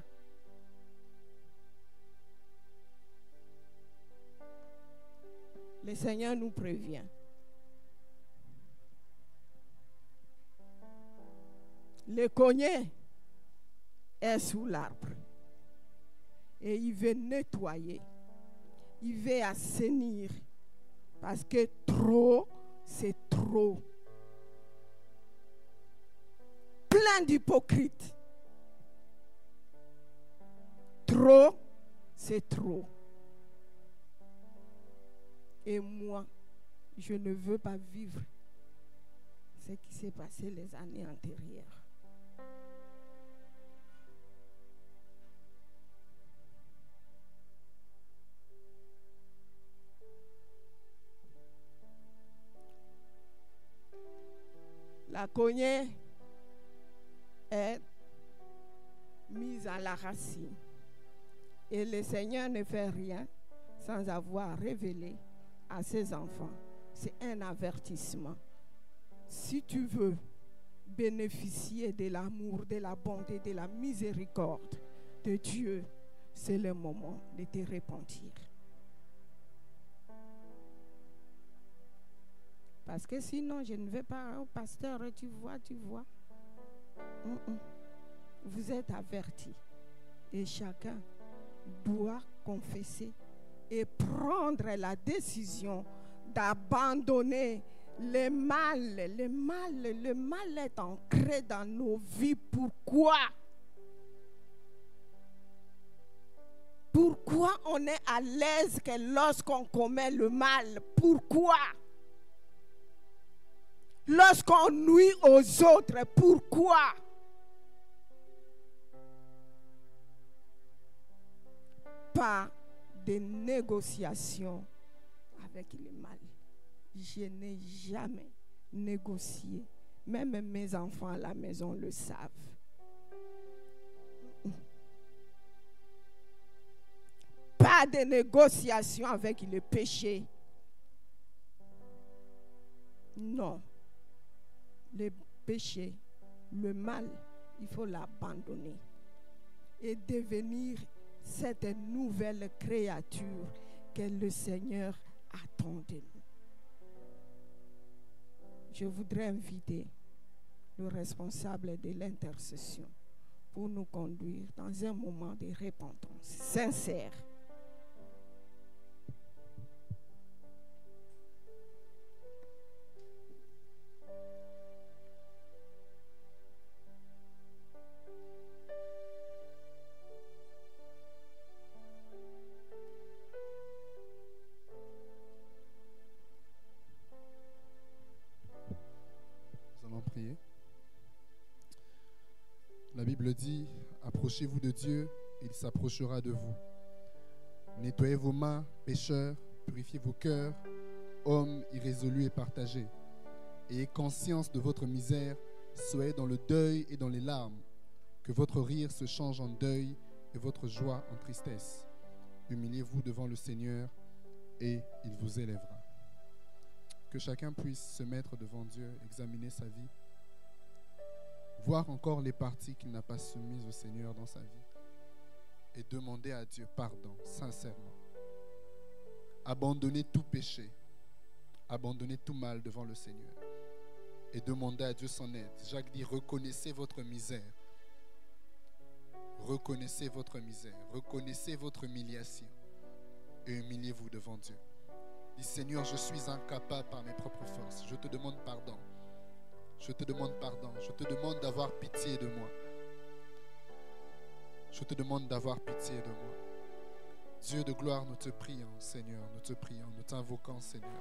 Le Seigneur nous prévient. Le cogné est sous l'arbre. Et il veut nettoyer. Il veut assainir. Parce que trop, c'est trop. Plein d'hypocrites. Trop, c'est trop. Et moi, je ne veux pas vivre ce qui s'est passé les années antérieures. La cognée est mise à la racine. Et le Seigneur ne fait rien sans avoir révélé à ses enfants. C'est un avertissement. Si tu veux bénéficier de l'amour, de la bonté, de la miséricorde de Dieu, c'est le moment de te repentir. Parce que sinon, je ne vais pas au pasteur, tu vois. Vous êtes avertis. Et chacun doit confesser et prendre la décision d'abandonner le mal. Le mal est ancré dans nos vies. Pourquoi? Pourquoi on est à l'aise que lorsqu'on commet le mal? Pourquoi? Lorsqu'on nuit aux autres, pourquoi? Pas de négociation avec le mal. Je n'ai jamais négocié. Même mes enfants à la maison le savent. Pas de négociation avec le péché. Non. Le péché, le mal, il faut l'abandonner et devenir cette nouvelle créature que le Seigneur attend de nous. Je voudrais inviter le responsable de l'intercession pour nous conduire dans un moment de repentance sincère. Prier. La Bible dit: approchez-vous de Dieu, il s'approchera de vous. Nettoyez vos mains, pécheurs, purifiez vos cœurs, hommes irrésolus et partagés. Ayez conscience de votre misère, soyez dans le deuil et dans les larmes, que votre rire se change en deuil et votre joie en tristesse. Humiliez-vous devant le Seigneur et il vous élèvera. Que chacun puisse se mettre devant Dieu, examiner sa vie, voir encore les parties qu'il n'a pas soumises au Seigneur dans sa vie et demander à Dieu pardon, sincèrement. Abandonner tout péché, abandonner tout mal devant le Seigneur et demander à Dieu son aide. Jacques dit, reconnaissez votre misère. Reconnaissez votre misère, reconnaissez votre humiliation et humiliez-vous devant Dieu. Dis, Seigneur, je suis incapable par mes propres forces. Je te demande pardon. Je te demande pardon. Je te demande d'avoir pitié de moi. Je te demande d'avoir pitié de moi. Dieu de gloire, nous te prions, Seigneur. Nous te prions, nous t'invoquons, Seigneur.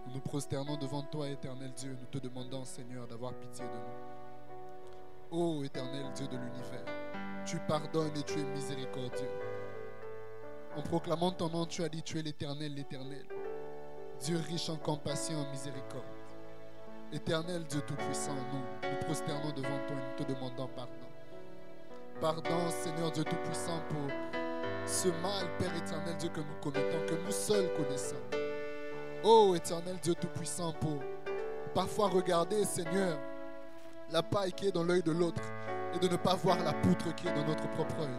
Nous nous prosternons devant toi, éternel Dieu. Nous te demandons, Seigneur, d'avoir pitié de nous. Ô éternel Dieu de l'univers, tu pardonnes et tu es miséricordieux. En proclamant ton nom, tu as dit, tu es l'Éternel, l'Éternel. Dieu riche en compassion, en miséricorde. Éternel Dieu Tout-Puissant, nous prosternons devant toi et nous te demandons pardon. Pardon, Seigneur Dieu Tout-Puissant, pour ce mal, Père éternel Dieu, que nous commettons, que nous seuls connaissons. Oh, éternel Dieu Tout-Puissant, pour parfois regarder, Seigneur, la paille qui est dans l'œil de l'autre et de ne pas voir la poutre qui est dans notre propre œil.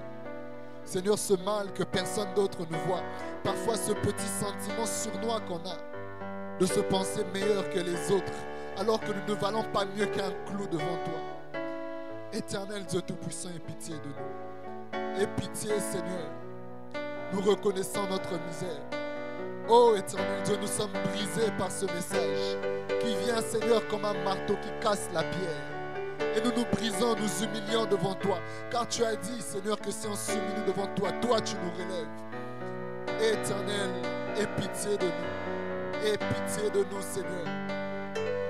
Seigneur, ce mal que personne d'autre ne voit, parfois ce petit sentiment sournois qu'on a de se penser meilleur que les autres, alors que nous ne valons pas mieux qu'un clou devant toi. Éternel Dieu Tout-Puissant, aie pitié de nous. Aie pitié, Seigneur. Nous reconnaissons notre misère. Oh, éternel Dieu, nous sommes brisés par ce message qui vient, Seigneur, comme un marteau qui casse la pierre. Et nous nous brisons, nous humilions devant toi. Car tu as dit, Seigneur, que si on s'humilie devant toi, toi tu nous relèves. Éternel, aie pitié de nous. Aie pitié de nous, Seigneur.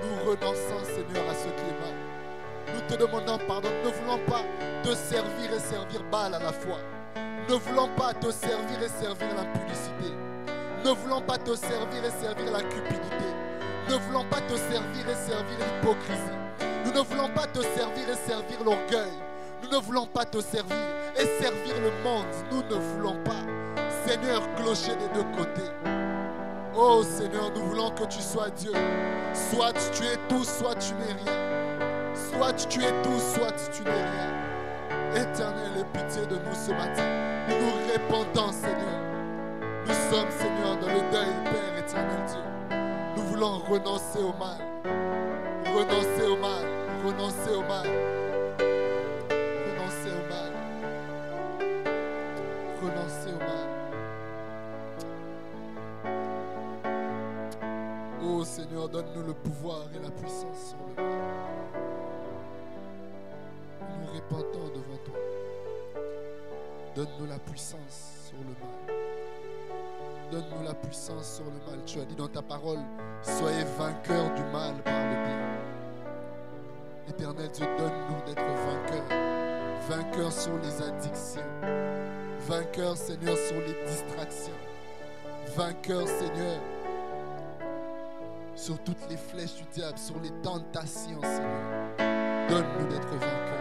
Nous renonçons, Seigneur, à ce qui est mal. Nous te demandons pardon. Nous ne voulons pas te servir et servir Baal à la fois. Nous ne voulons pas te servir et servir l'impudicité. Nous ne voulons pas te servir et servir la cupidité. Nous ne voulons pas te servir et servir l'hypocrisie. Nous ne voulons pas te servir et servir l'orgueil. Nous ne voulons pas te servir et servir le monde. Nous ne voulons pas, Seigneur, clocher des deux côtés. Oh Seigneur, nous voulons que tu sois Dieu. Soit tu es tout, soit tu n'es rien. Soit tu es tout, soit tu n'es rien. Éternel, aie pitié de nous ce matin. Nous nous répandons, Seigneur. Nous sommes, Seigneur, dans le deuil, Père éternel Dieu. Nous voulons renoncer au mal. Renoncer au mal. Renoncer au mal. Renoncer au mal. Renoncer au mal. Oh Seigneur, donne-nous le pouvoir et la puissance sur le mal. Nous nous répandons devant toi. Donne-nous la puissance sur le mal. Donne-nous la puissance sur le mal. Tu as dit dans ta parole, soyez vainqueurs du mal par le bien. Éternel Dieu, donne-nous d'être vainqueurs. Vainqueurs sur les addictions. Vainqueurs, Seigneur, sur les distractions. Vainqueurs, Seigneur, sur toutes les flèches du diable, sur les tentations, Seigneur. Donne-nous d'être vainqueurs.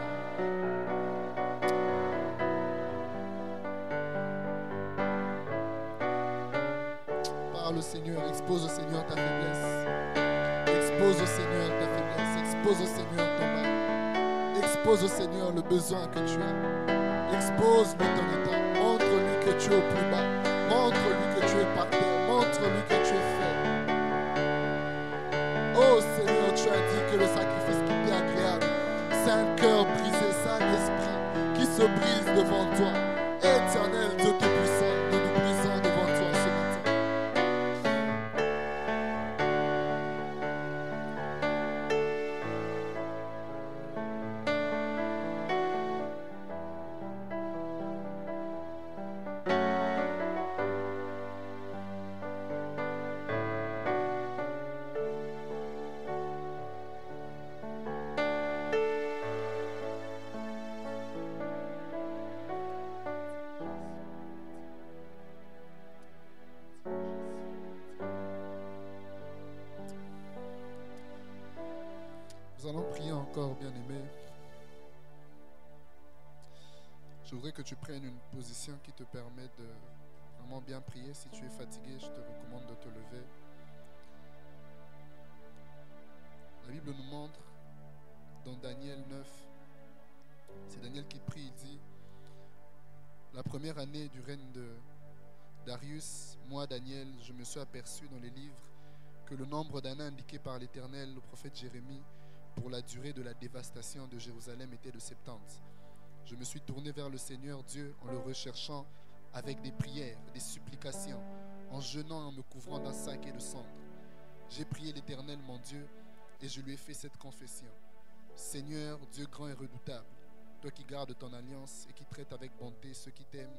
Parle au Seigneur, expose au Seigneur ta faiblesse. Expose au Seigneur ta faiblesse. Expose au Seigneur ton mal. Expose au Seigneur le besoin que tu as. Expose-lui ton état. Montre-lui que tu es au plus bas. Montre-lui que tu es par terre. Montre-lui que tu es faible. Oh Seigneur, tu as dit que le sacrifice qui t'est agréable, c'est un cœur brisé, c'est un esprit qui se brise devant toi. Éternel Dieu Tout-Puissant, nous nous brisons devant toi ce matin. Nous allons prier encore, bien-aimé. Je voudrais que tu prennes une position qui te permet vraiment bien prier. Si tu es fatigué, je te recommande de te lever. La Bible nous montre dans Daniel 9, c'est Daniel qui prie, il dit: la première année du règne de Darius, moi Daniel, je me suis aperçu dans les livres que le nombre d'années indiqué par l'Éternel, le prophète Jérémie, pour la durée de la dévastation de Jérusalem était de 70. Je me suis tourné vers le Seigneur Dieu en le recherchant avec des prières, des supplications, en jeûnant et en me couvrant d'un sac et de cendres. J'ai prié l'Éternel mon Dieu et je lui ai fait cette confession: Seigneur, Dieu grand et redoutable, toi qui gardes ton alliance et qui traites avec bonté ceux qui t'aiment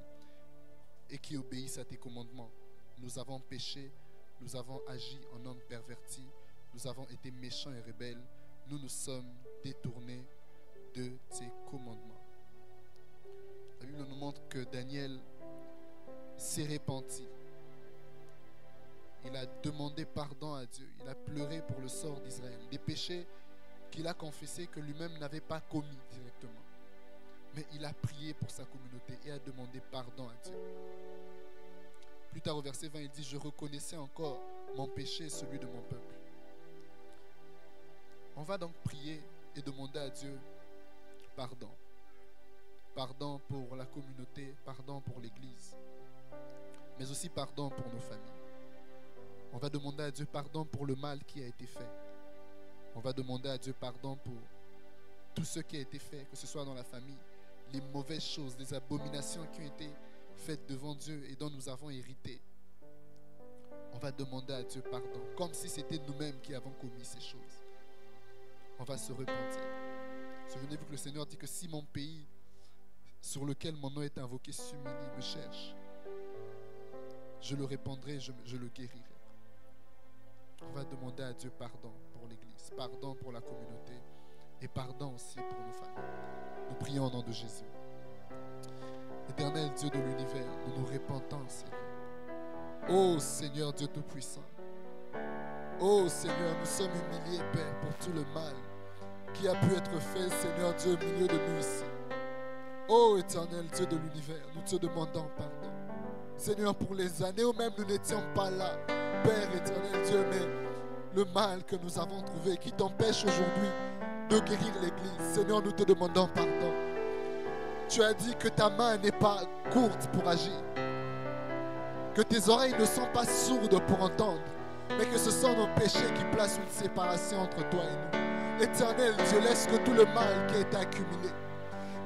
et qui obéissent à tes commandements. Nous avons péché, nous avons agi en hommes pervertis, nous avons été méchants et rebelles, nous nous sommes détournés de tes commandements. La Bible nous montre que Daniel s'est repenti. Il a demandé pardon à Dieu. Il a pleuré pour le sort d'Israël. Des péchés qu'il a confessés que lui-même n'avait pas commis directement. Mais il a prié pour sa communauté et a demandé pardon à Dieu. Plus tard au verset 20, il dit: je reconnaissais encore mon péché et celui de mon peuple. On va donc prier et demander à Dieu pardon. Pardon pour la communauté, pardon pour l'Église, mais aussi pardon pour nos familles. On va demander à Dieu pardon pour le mal qui a été fait. On va demander à Dieu pardon pour tout ce qui a été fait, que ce soit dans la famille, les mauvaises choses, les abominations qui ont été faites devant Dieu et dont nous avons hérité. On va demander à Dieu pardon, comme si c'était nous-mêmes qui avons commis ces choses. On va se repentir. Souvenez-vous que le Seigneur dit que si mon pays sur lequel mon nom est invoqué s'humilie, me cherche, je le répandrai, je le guérirai. On va demander à Dieu pardon pour l'Église, pardon pour la communauté et pardon aussi pour nos familles. Nous prions au nom de Jésus. Éternel Dieu de l'univers, nous nous repentons, Seigneur. Ô Seigneur Dieu Tout-Puissant, ô Seigneur, nous sommes humiliés, Père, pour tout le mal qui a pu être fait, Seigneur Dieu, au milieu de nous ici. Ô Éternel Dieu de l'univers, nous te demandons pardon. Seigneur, pour les années où même nous n'étions pas là, Père éternel Dieu, mais le mal que nous avons trouvé qui t'empêche aujourd'hui de guérir l'Église, Seigneur, nous te demandons pardon. Tu as dit que ta main n'est pas courte pour agir, que tes oreilles ne sont pas sourdes pour entendre, mais que ce sont nos péchés qui placent une séparation entre toi et nous. Éternel Dieu, laisse que tout le mal qui a été accumulé,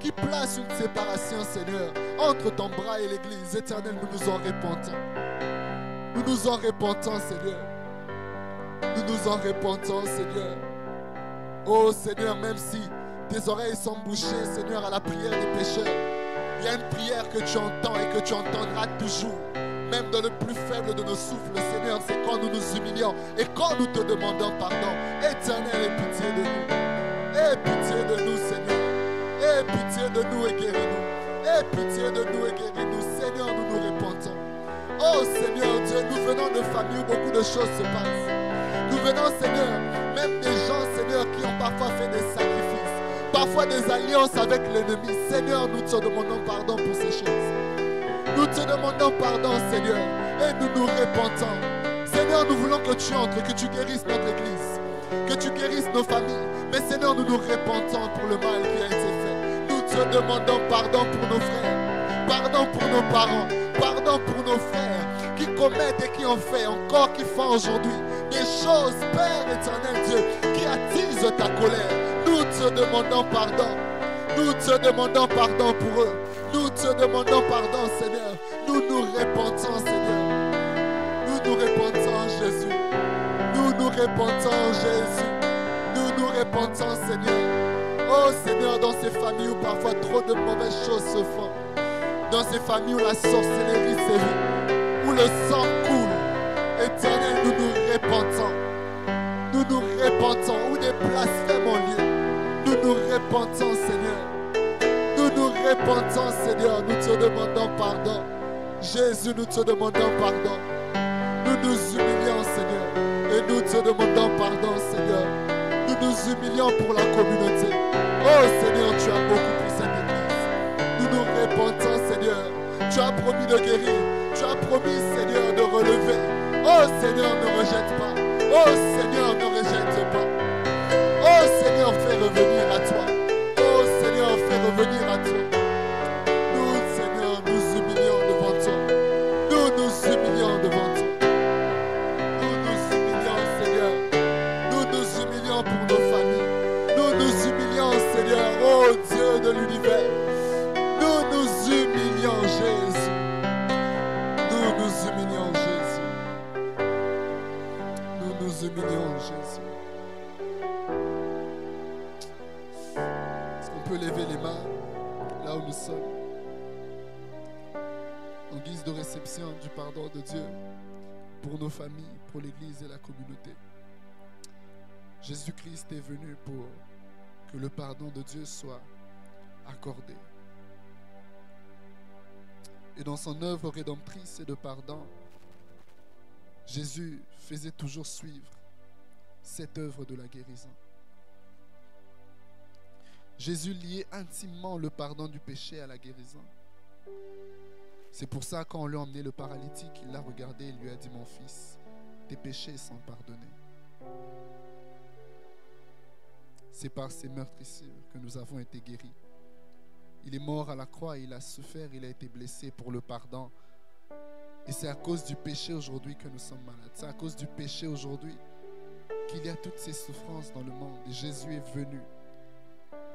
qui place une séparation, Seigneur, entre ton bras et l'Église, éternel, nous nous en repentons. Nous nous en repentons, Seigneur. Nous nous en repentons, Seigneur. Oh Seigneur, même si tes oreilles sont bouchées, Seigneur, à la prière des pécheurs, il y a une prière que tu entends et que tu entendras toujours. Même dans le plus faible de nos souffles, Seigneur, c'est quand nous nous humilions et quand nous te demandons pardon. Éternel, aie pitié de nous. Aie pitié de nous, Seigneur. Aie pitié de nous et guéris-nous. Aie pitié de nous et guéris-nous. Seigneur, nous nous repentons. Oh Seigneur Dieu, nous venons de familles où beaucoup de choses se passent. Nous venons, Seigneur, même des gens, Seigneur, qui ont parfois fait des sacrifices, parfois des alliances avec l'ennemi. Seigneur, nous te demandons pardon pour ces choses. Nous te demandons pardon, Seigneur, et nous nous repentons. Seigneur, nous voulons que tu entres, que tu guérisses notre Église, que tu guérisses nos familles. Mais Seigneur, nous nous repentons pour le mal qui a été fait. Nous te demandons pardon pour nos frères, pardon pour nos parents, pardon pour nos frères qui commettent et qui ont fait, encore qui font aujourd'hui des choses, Père éternel Dieu, qui attisent ta colère. Nous te demandons pardon. Nous te demandons pardon pour eux. Nous te demandons pardon, Seigneur. Nous nous repentons, Seigneur. Nous nous repentons, Jésus. Nous nous repentons, Jésus. Nous nous repentons, Seigneur. Oh Seigneur, dans ces familles où parfois trop de mauvaises choses se font, dans ces familles où la sorcellerie sévit, où le sang coule, éternel, nous nous repentons. Nous nous repentons, où des blasphèmes ont lieu. Nous nous repentons, Seigneur. Nous nous repentons, Seigneur. Nous te demandons pardon. Jésus, nous te demandons pardon. Nous nous humilions, Seigneur. Et nous te demandons pardon, Seigneur. Nous nous humilions pour la communauté. Oh Seigneur, tu as beaucoup pris cette église. Nous nous repentons, Seigneur. Tu as promis de guérir. Tu as promis, Seigneur, de relever. Oh Seigneur, ne rejette pas. Oh Seigneur, ne rejette pas. Oh Seigneur, fais revenir à toi. Oh Seigneur, fais revenir à toi. Nous, Seigneur, nous humilions devant toi. Nous nous humilions devant toi. Nous nous humilions, Seigneur. Nous nous humilions pour nos familles. Nous nous humilions, Seigneur. Oh Dieu de l'univers. Nous nous humilions, Jésus. Nous nous humilions, Jésus. Nous nous humilions, Jésus. Est-ce qu'on peut lever les mains là où nous sommes en guise de réception du pardon de Dieu pour nos familles, pour l'Église et la communauté? Jésus-Christ est venu pour que le pardon de Dieu soit accordé. Et dans son œuvre rédemptrice et de pardon, Jésus faisait toujours suivre cette œuvre de la guérison. Jésus liait intimement le pardon du péché à la guérison. C'est pour ça, quand on lui a emmené le paralytique, il l'a regardé et lui a dit: mon fils, tes péchés sont pardonnés. C'est par ces meurtrissures que nous avons été guéris. Il est mort à la croix, il a souffert, il a été blessé pour le pardon. Et c'est à cause du péché aujourd'hui que nous sommes malades. C'est à cause du péché aujourd'hui qu'il y a toutes ces souffrances dans le monde. Et Jésus est venu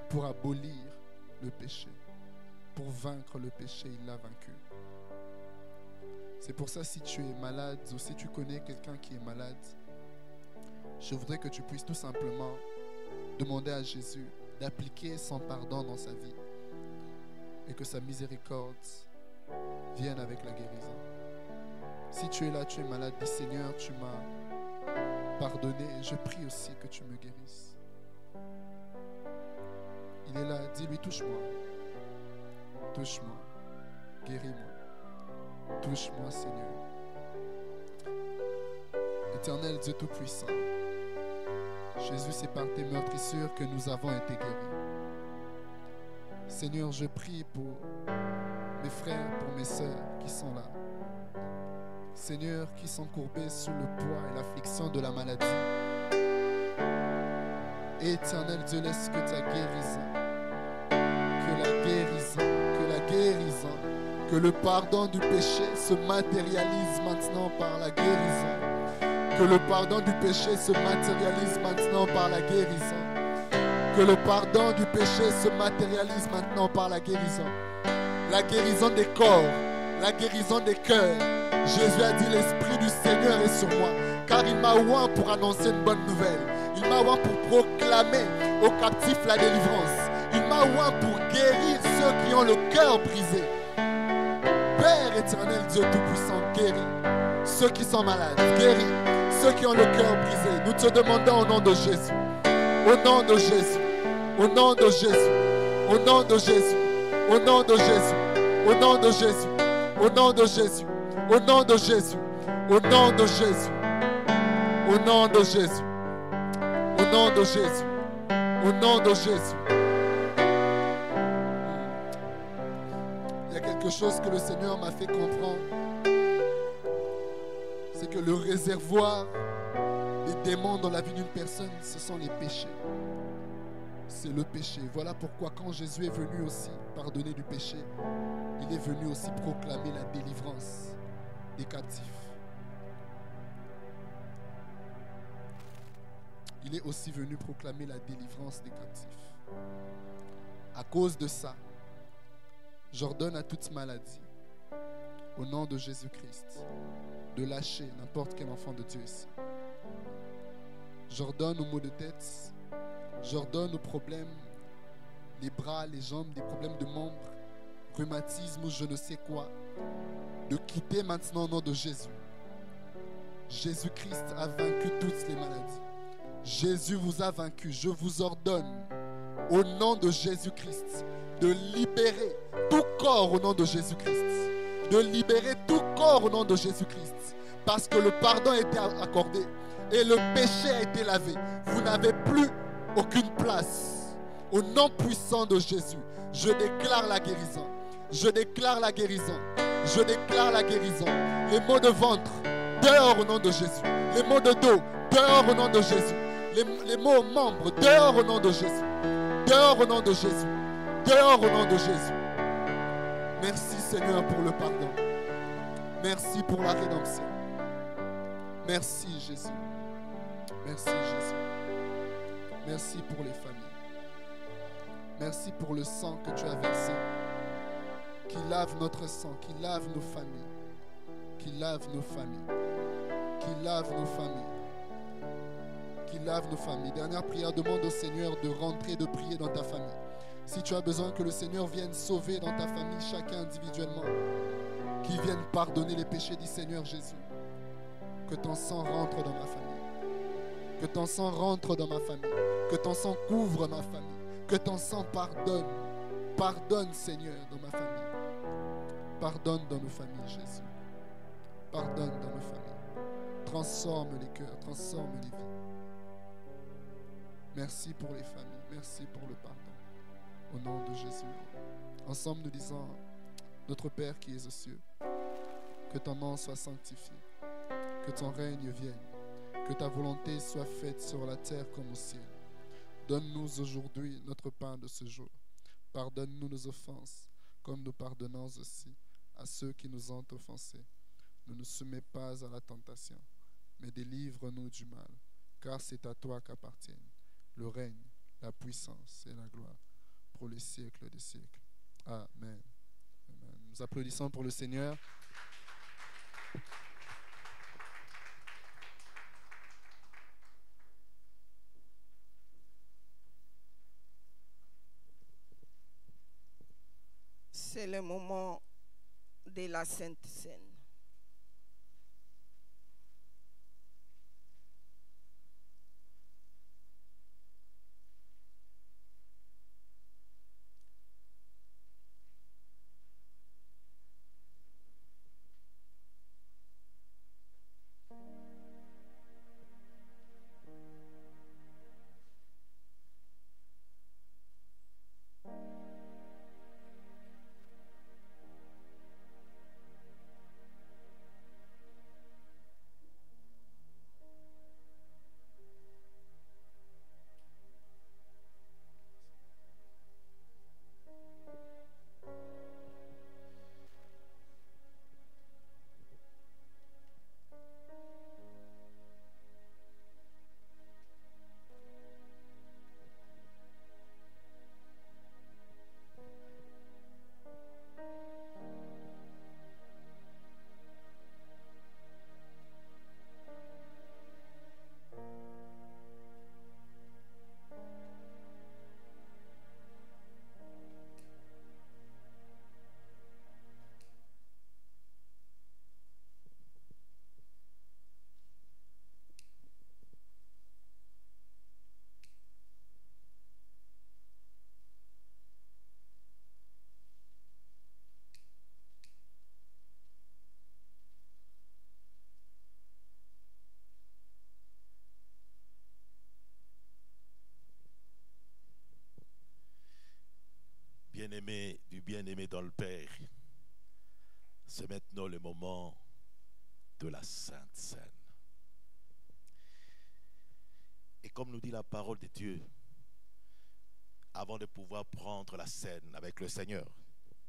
pour abolir le péché, pour vaincre le péché, il l'a vaincu. C'est pour ça, si tu es malade ou si tu connais quelqu'un qui est malade, je voudrais que tu puisses tout simplement demander à Jésus d'appliquer son pardon dans sa vie et que sa miséricorde vienne avec la guérison. Si tu es là, tu es malade, dis: Seigneur, tu m'as pardonné, je prie aussi que tu me guérisses. Il est là, dis-lui: touche-moi, touche-moi, guéris-moi, touche-moi, Seigneur. Éternel Dieu Tout-Puissant, Jésus, c'est par tes meurtrissures que nous avons été guéris. Seigneur, je prie pour mes frères, pour mes sœurs qui sont là. Seigneur, qui sont courbés sous le poids et l'affliction de la maladie. Éternel Dieu, laisse que ta guérison, que le pardon du péché se matérialise maintenant par la guérison. Que le pardon du péché se matérialise maintenant par la guérison. Que le pardon du péché se matérialise maintenant par la guérison. La guérison des corps, la guérison des cœurs. Jésus a dit: l'Esprit du Seigneur est sur moi, car il m'a oint pour annoncer une bonne nouvelle. Il m'a oint pour proclamer aux captifs la délivrance. Il m'a oint pour guérir ceux qui ont le cœur brisé. Père éternel, Dieu Tout-Puissant, guéris ceux qui sont malades, guéris ceux qui ont le cœur brisé. Nous te demandons au nom de Jésus, au nom de Jésus, au nom de Jésus, au nom de Jésus, au nom de Jésus, au nom de Jésus, au nom de Jésus, au nom de Jésus, au nom de Jésus, au nom de Jésus, au nom de Jésus, au nom de Jésus. Il y a quelque chose que le Seigneur m'a fait comprendre. C'est que le réservoir des démons dans la vie d'une personne, ce sont les péchés. C'est le péché. Voilà pourquoi quand Jésus est venu aussi pardonner du péché, il est venu aussi proclamer la délivrance des captifs. Il est aussi venu proclamer la délivrance des captifs. À cause de ça, j'ordonne à toute maladie, au nom de Jésus-Christ, de lâcher n'importe quel enfant de Dieu ici. J'ordonne aux maux de tête, j'ordonne aux problèmes, les bras, les jambes, des problèmes de membres, rhumatisme ou je ne sais quoi, de quitter maintenant au nom de Jésus. Jésus-Christ a vaincu toutes les maladies. Jésus vous a vaincu. Je vous ordonne, au nom de Jésus-Christ, de libérer tout corps au nom de Jésus-Christ. De libérer tout corps au nom de Jésus-Christ. Parce que le pardon a été accordé et le péché a été lavé. Vous n'avez plus aucune place. Au nom puissant de Jésus, je déclare la guérison. Je déclare la guérison. Je déclare la guérison. Les maux de ventre, dehors au nom de Jésus. Les maux de dos, dehors au nom de Jésus. Les maux aux membres, dehors au nom de Jésus. Dehors au nom de Jésus. Dehors au nom de Jésus. Merci Seigneur pour le pardon. Merci pour la rédemption. Merci Jésus. Merci Jésus. Merci pour les familles. Merci pour le sang que tu as versé, qui lave notre sang, qui lave nos familles, qui lave nos familles, qui lave nos familles, qui lave nos familles. Dernière prière, demande au Seigneur de rentrer, de prier dans ta famille. Si tu as besoin que le Seigneur vienne sauver dans ta famille, chacun individuellement, qu'il vienne pardonner les péchés, dis Seigneur Jésus, que ton sang rentre dans ma famille, que ton sang rentre dans ma famille, que ton sang couvre ma famille. Que ton sang pardonne. Pardonne, Seigneur, dans ma famille. Pardonne dans nos familles, Jésus. Pardonne dans nos familles. Transforme les cœurs, transforme les vies. Merci pour les familles. Merci pour le pardon. Au nom de Jésus. Ensemble, nous disons, notre Père qui es aux cieux, que ton nom soit sanctifié, que ton règne vienne, que ta volonté soit faite sur la terre comme au ciel. Donne-nous aujourd'hui notre pain de ce jour. Pardonne-nous nos offenses, comme nous pardonnons aussi à ceux qui nous ont offensés. Ne nous soumets pas à la tentation, mais délivre-nous du mal, car c'est à toi qu'appartiennent le règne, la puissance et la gloire pour les siècles des siècles. Amen. Amen. Nous applaudissons pour le Seigneur. C'est le moment de la Sainte Seine. Bien-aimé, du bien-aimé dans le Père, c'est maintenant le moment de la Sainte Seine. Et comme nous dit la parole de Dieu, avant de pouvoir prendre la scène avec le Seigneur,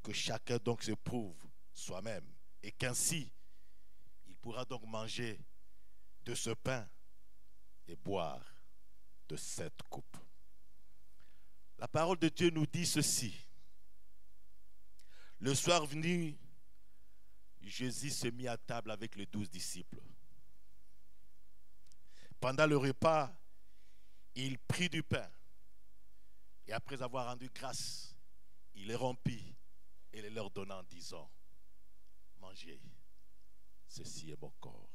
que chacun donc se prouve soi-même et qu'ainsi il pourra donc manger de ce pain et boire de cette coupe. La parole de Dieu nous dit ceci. Le soir venu, Jésus se mit à table avec les 12 disciples. Pendant le repas, il prit du pain et après avoir rendu grâce, il les rompit et les leur donna en disant, mangez, ceci est mon corps.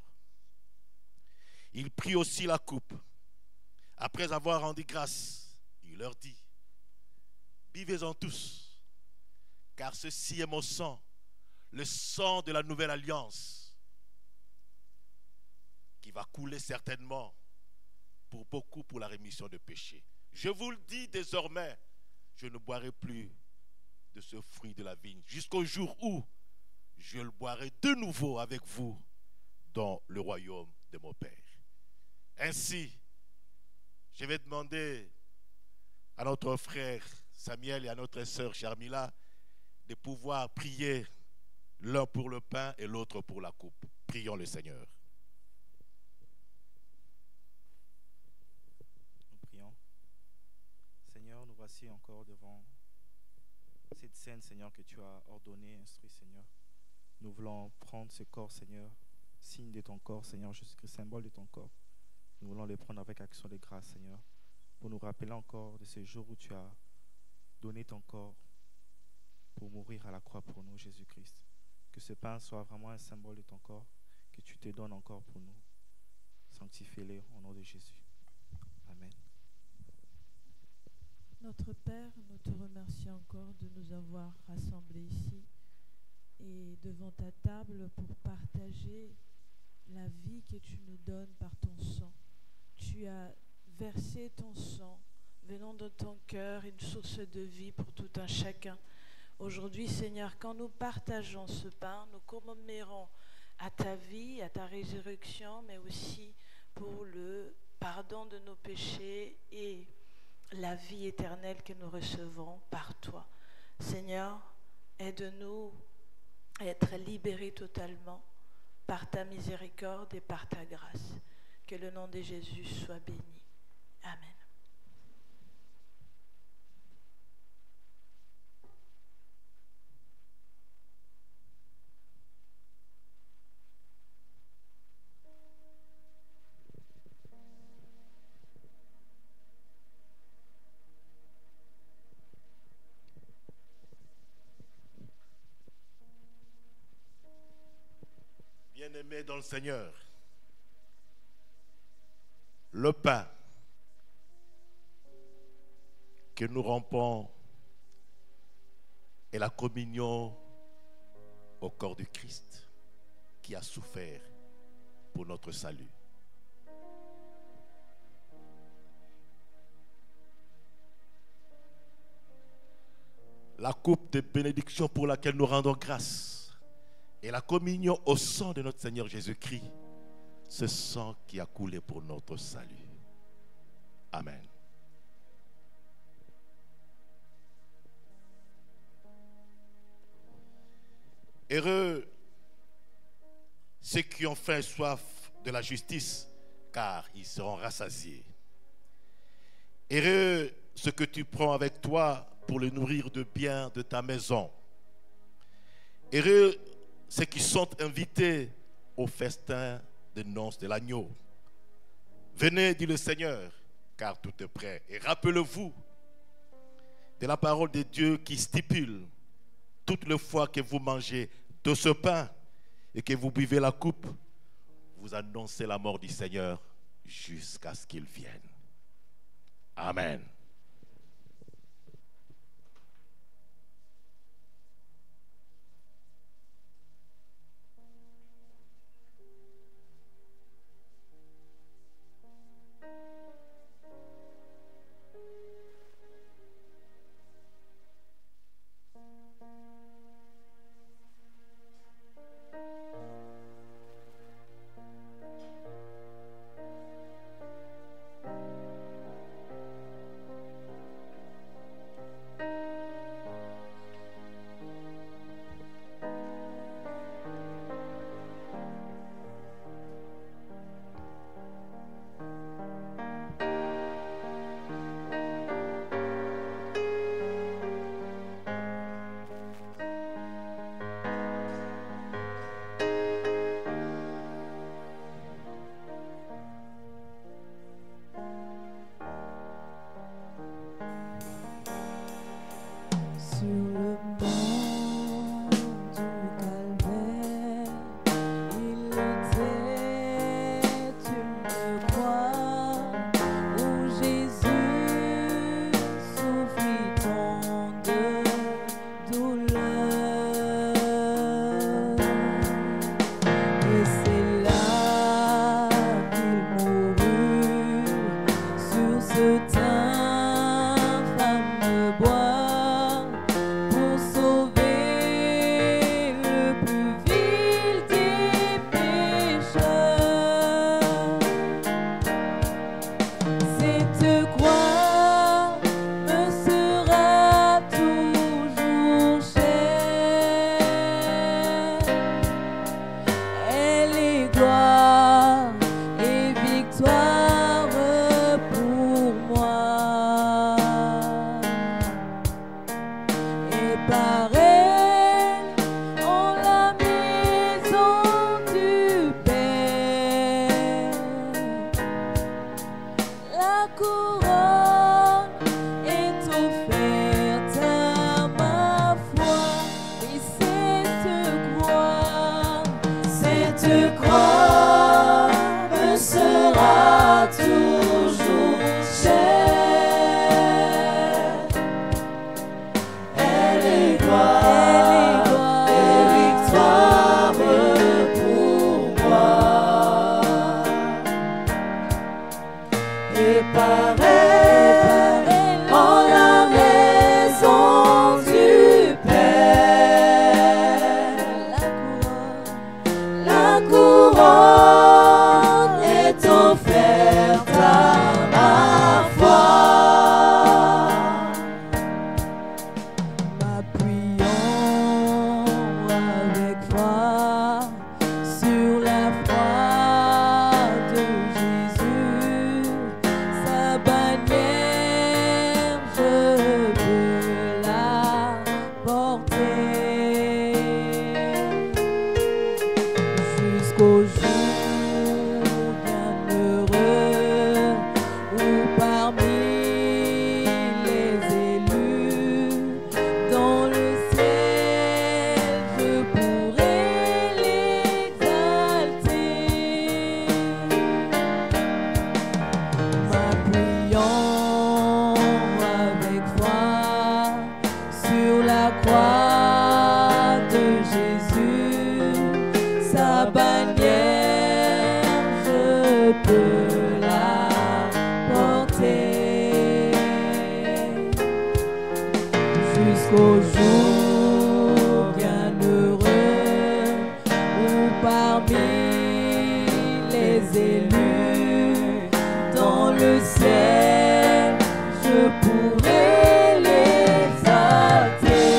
Il prit aussi la coupe. Après avoir rendu grâce, il leur dit, buvez-en tous, car ceci est mon sang, le sang de la nouvelle alliance, qui va couler certainement pour beaucoup pour la rémission de péchés. Je vous le dis désormais, je ne boirai plus de ce fruit de la vigne, jusqu'au jour où je le boirai de nouveau avec vous dans le royaume de mon Père. Ainsi, je vais demander à notre frère Samuel et à notre sœur Charmila de pouvoir prier l'un pour le pain et l'autre pour la coupe. Prions le Seigneur. Nous prions. Seigneur, nous voici encore devant cette scène, Seigneur, que tu as ordonné, instruit, Seigneur. Nous voulons prendre ce corps, Seigneur, signe de ton corps, Seigneur Jésus-Christ, symbole de ton corps. Nous voulons les prendre avec action de grâce, Seigneur, pour nous rappeler encore de ce jour où tu as donné ton corps pour mourir à la croix pour nous, Jésus-Christ. Que ce pain soit vraiment un symbole de ton corps, que tu te donnes encore pour nous. Sanctifie-les au nom de Jésus. Amen. Notre Père, nous te remercions encore de nous avoir rassemblés ici et devant ta table pour partager la vie que tu nous donnes par ton sang. Tu as versé ton sang venant de ton cœur, une source de vie pour tout un chacun. Aujourd'hui, Seigneur, quand nous partageons ce pain, nous commémorons à ta vie, à ta résurrection, mais aussi pour le pardon de nos péchés et la vie éternelle que nous recevons par toi. Seigneur, aide-nous à être libérés totalement par ta miséricorde et par ta grâce. Que le nom de Jésus soit béni. Amen. Bien-aimés dans le Seigneur, le pain que nous rompons est la communion au corps du Christ qui a souffert pour notre salut. La coupe de bénédiction pour laquelle nous rendons grâce et la communion au sang de notre Seigneur Jésus-Christ, ce sang qui a coulé pour notre salut. Amen. Heureux ceux qui ont faim et soif de la justice, car ils seront rassasiés. Heureux ce que tu prends avec toi pour le nourrir de bien de ta maison. Heureux ceux qui sont invités au festin de noces de l'agneau. Venez, dit le Seigneur, car tout est prêt. Et rappelez-vous de la parole de Dieu qui stipule: toutes les fois que vous mangez de ce pain et que vous buvez la coupe, vous annoncez la mort du Seigneur jusqu'à ce qu'il vienne. Amen. Cette croix me sera toujours chère. Elle est gloire et victoire pour moi. Et par elle, en la maison du Père, la couronne est offerte à ma foi. M'appuyant avec foi sur la croix de Jésus, sa bannière, je peux la porter jusqu'au jour bienheureux où parmi les élus dans le ciel je pourrai l'exalter. M'appuyant avec foi sur la croix de Jésus, sa bannière, je peux la porter jusqu'au jour bienheureux où parmi les élus dans le ciel je pourrai l'exalter.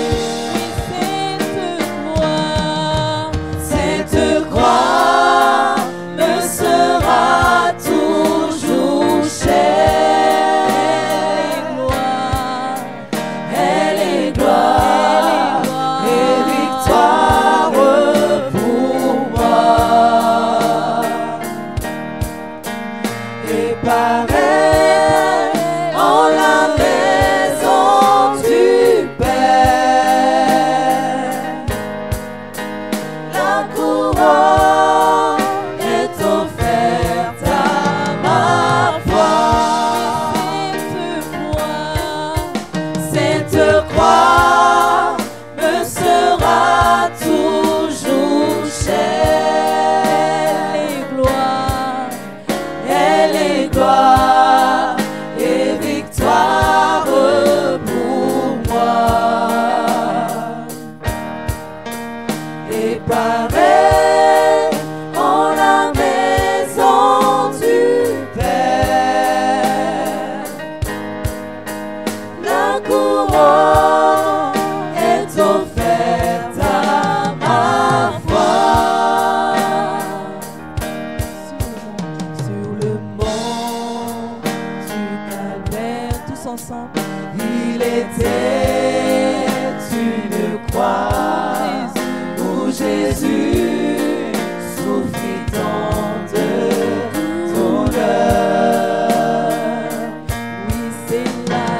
Cette croix me sera toujours chère. Elle est gloire et victoire pour moi. Et par elle, en la maison du Père, la couronne est offerte à ma foi. Cette croix me sera toujours chère. Elle est gloire et victoire pour moi. Et par elle, en la maison du Père, la couronne est offerte à ma foi. Sur le mont du Calvaire, tous ensemble, il était une croix où Jésus souffrit tant de douleur. Oui, c'est là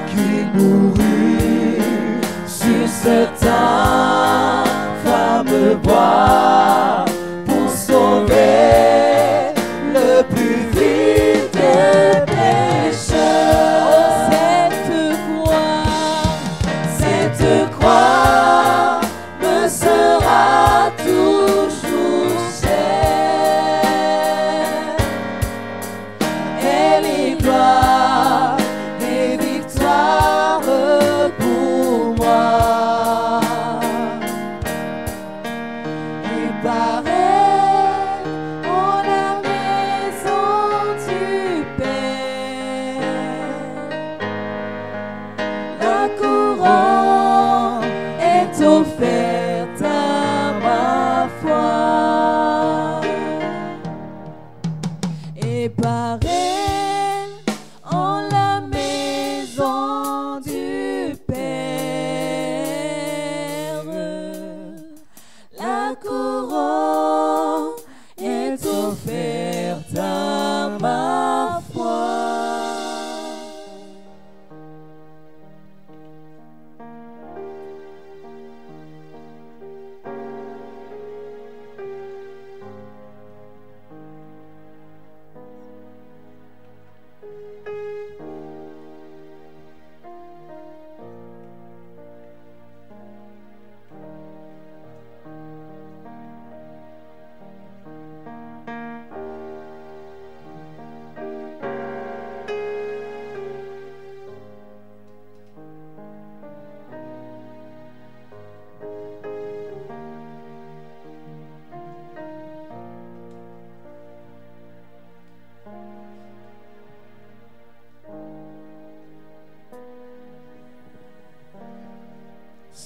qu'il mourut sur cet infâme bois pour sauver le plus vil des pécheurs. Cette croix me sera toujours chère. Elle est gloire et victoire pour moi. Et par elle, en la maison du Père, la couronne est offerte à ma foi. Et par elle, en la maison du Père, la couronne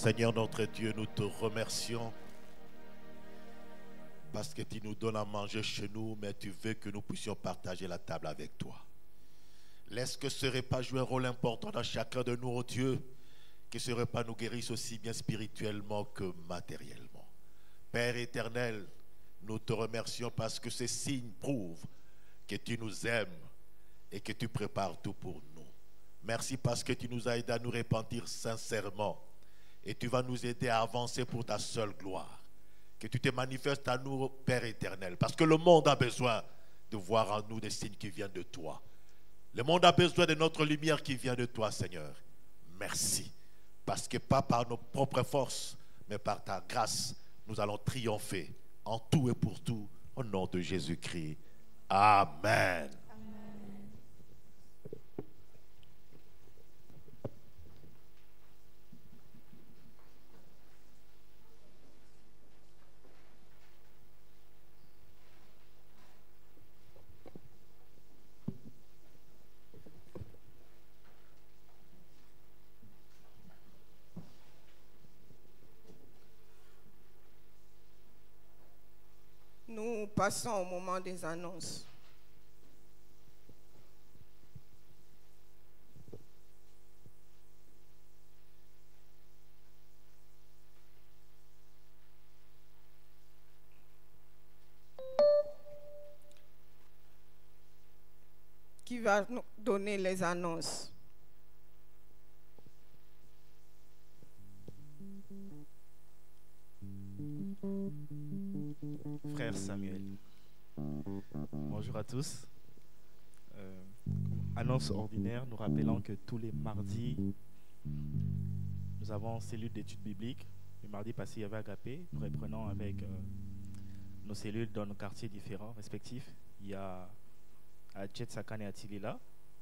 Seigneur notre Dieu, nous te remercions parce que tu nous donnes à manger chez nous, mais tu veux que nous puissions partager la table avec toi. Laisse que ce repas joue un rôle important dans chacun de nous, oh Dieu, que ce repas nous guérisse aussi bien spirituellement que matériellement. Père éternel, nous te remercions parce que ces signes prouvent que tu nous aimes et que tu prépares tout pour nous. Merci parce que tu nous as aidés à nous repentir sincèrement et tu vas nous aider à avancer pour ta seule gloire. Que tu te manifestes à nous, Père éternel, parce que le monde a besoin de voir en nous des signes qui viennent de toi. Le monde a besoin de notre lumière qui vient de toi, Seigneur. Merci, parce que pas par nos propres forces, mais par ta grâce, nous allons triompher en tout et pour tout, au nom de Jésus-Christ. Amen. Nous passons au moment des annonces. Qui va nous donner les annonces? Frère Samuel. Bonjour à tous. Annonce ordinaire, nous rappelons que tous les mardis, nous avons cellule d'études bibliques. Le mardi passé, il y avait Agapé. Nous reprenons avec nos cellules dans nos quartiers différents respectifs. Il y a à Tchetsakan et à Tilila.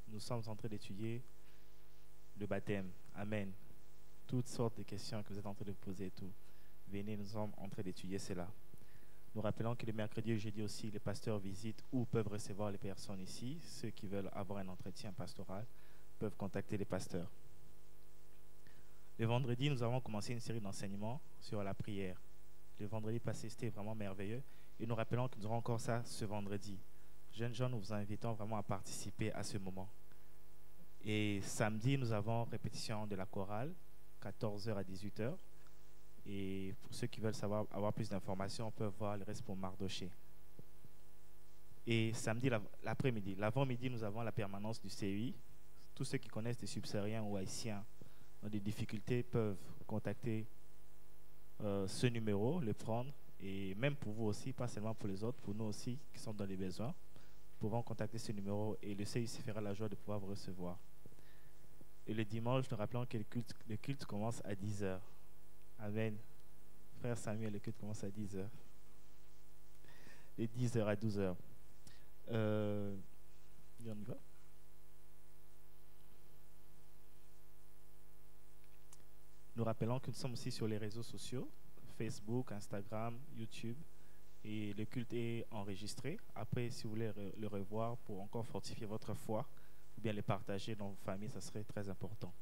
Nous sommes en train d'étudier le baptême. Amen. Toutes sortes de questions que vous êtes en train de poser et tout. Venez, nous sommes en train d'étudier cela. Nous rappelons que le mercredi et jeudi aussi, les pasteurs visitent ou peuvent recevoir les personnes ici. Ceux qui veulent avoir un entretien pastoral peuvent contacter les pasteurs. Le vendredi, nous avons commencé une série d'enseignements sur la prière. Le vendredi passé, c'était vraiment merveilleux. Et nous rappelons que nous aurons encore ça ce vendredi. Jeunes gens, nous vous invitons vraiment à participer à ce moment. Et samedi, nous avons répétition de la chorale, 14h à 18h. Et pour ceux qui veulent avoir plus d'informations, on peut voir le reste pour Mardoché. Et samedi, l'après-midi, l'avant-midi, nous avons la permanence du CEI. Tous ceux qui connaissent des subsahariens ou haïtiens ont des difficultés peuvent contacter ce numéro, le prendre. Et même pour vous aussi, pas seulement pour les autres, pour nous aussi qui sommes dans les besoins, nous pouvons contacter ce numéro et le CEI se fera la joie de pouvoir vous recevoir. Et le dimanche, nous rappelons que le culte commence à 10h. Amen. Frère Samuel, le culte commence à 10h. De 10h à 12h. On y va? Nous rappelons que nous sommes aussi sur les réseaux sociaux, Facebook, Instagram, YouTube. Et le culte est enregistré. Après, si vous voulez le revoir pour encore fortifier votre foi, ou bien le partager dans vos familles, ça serait très important.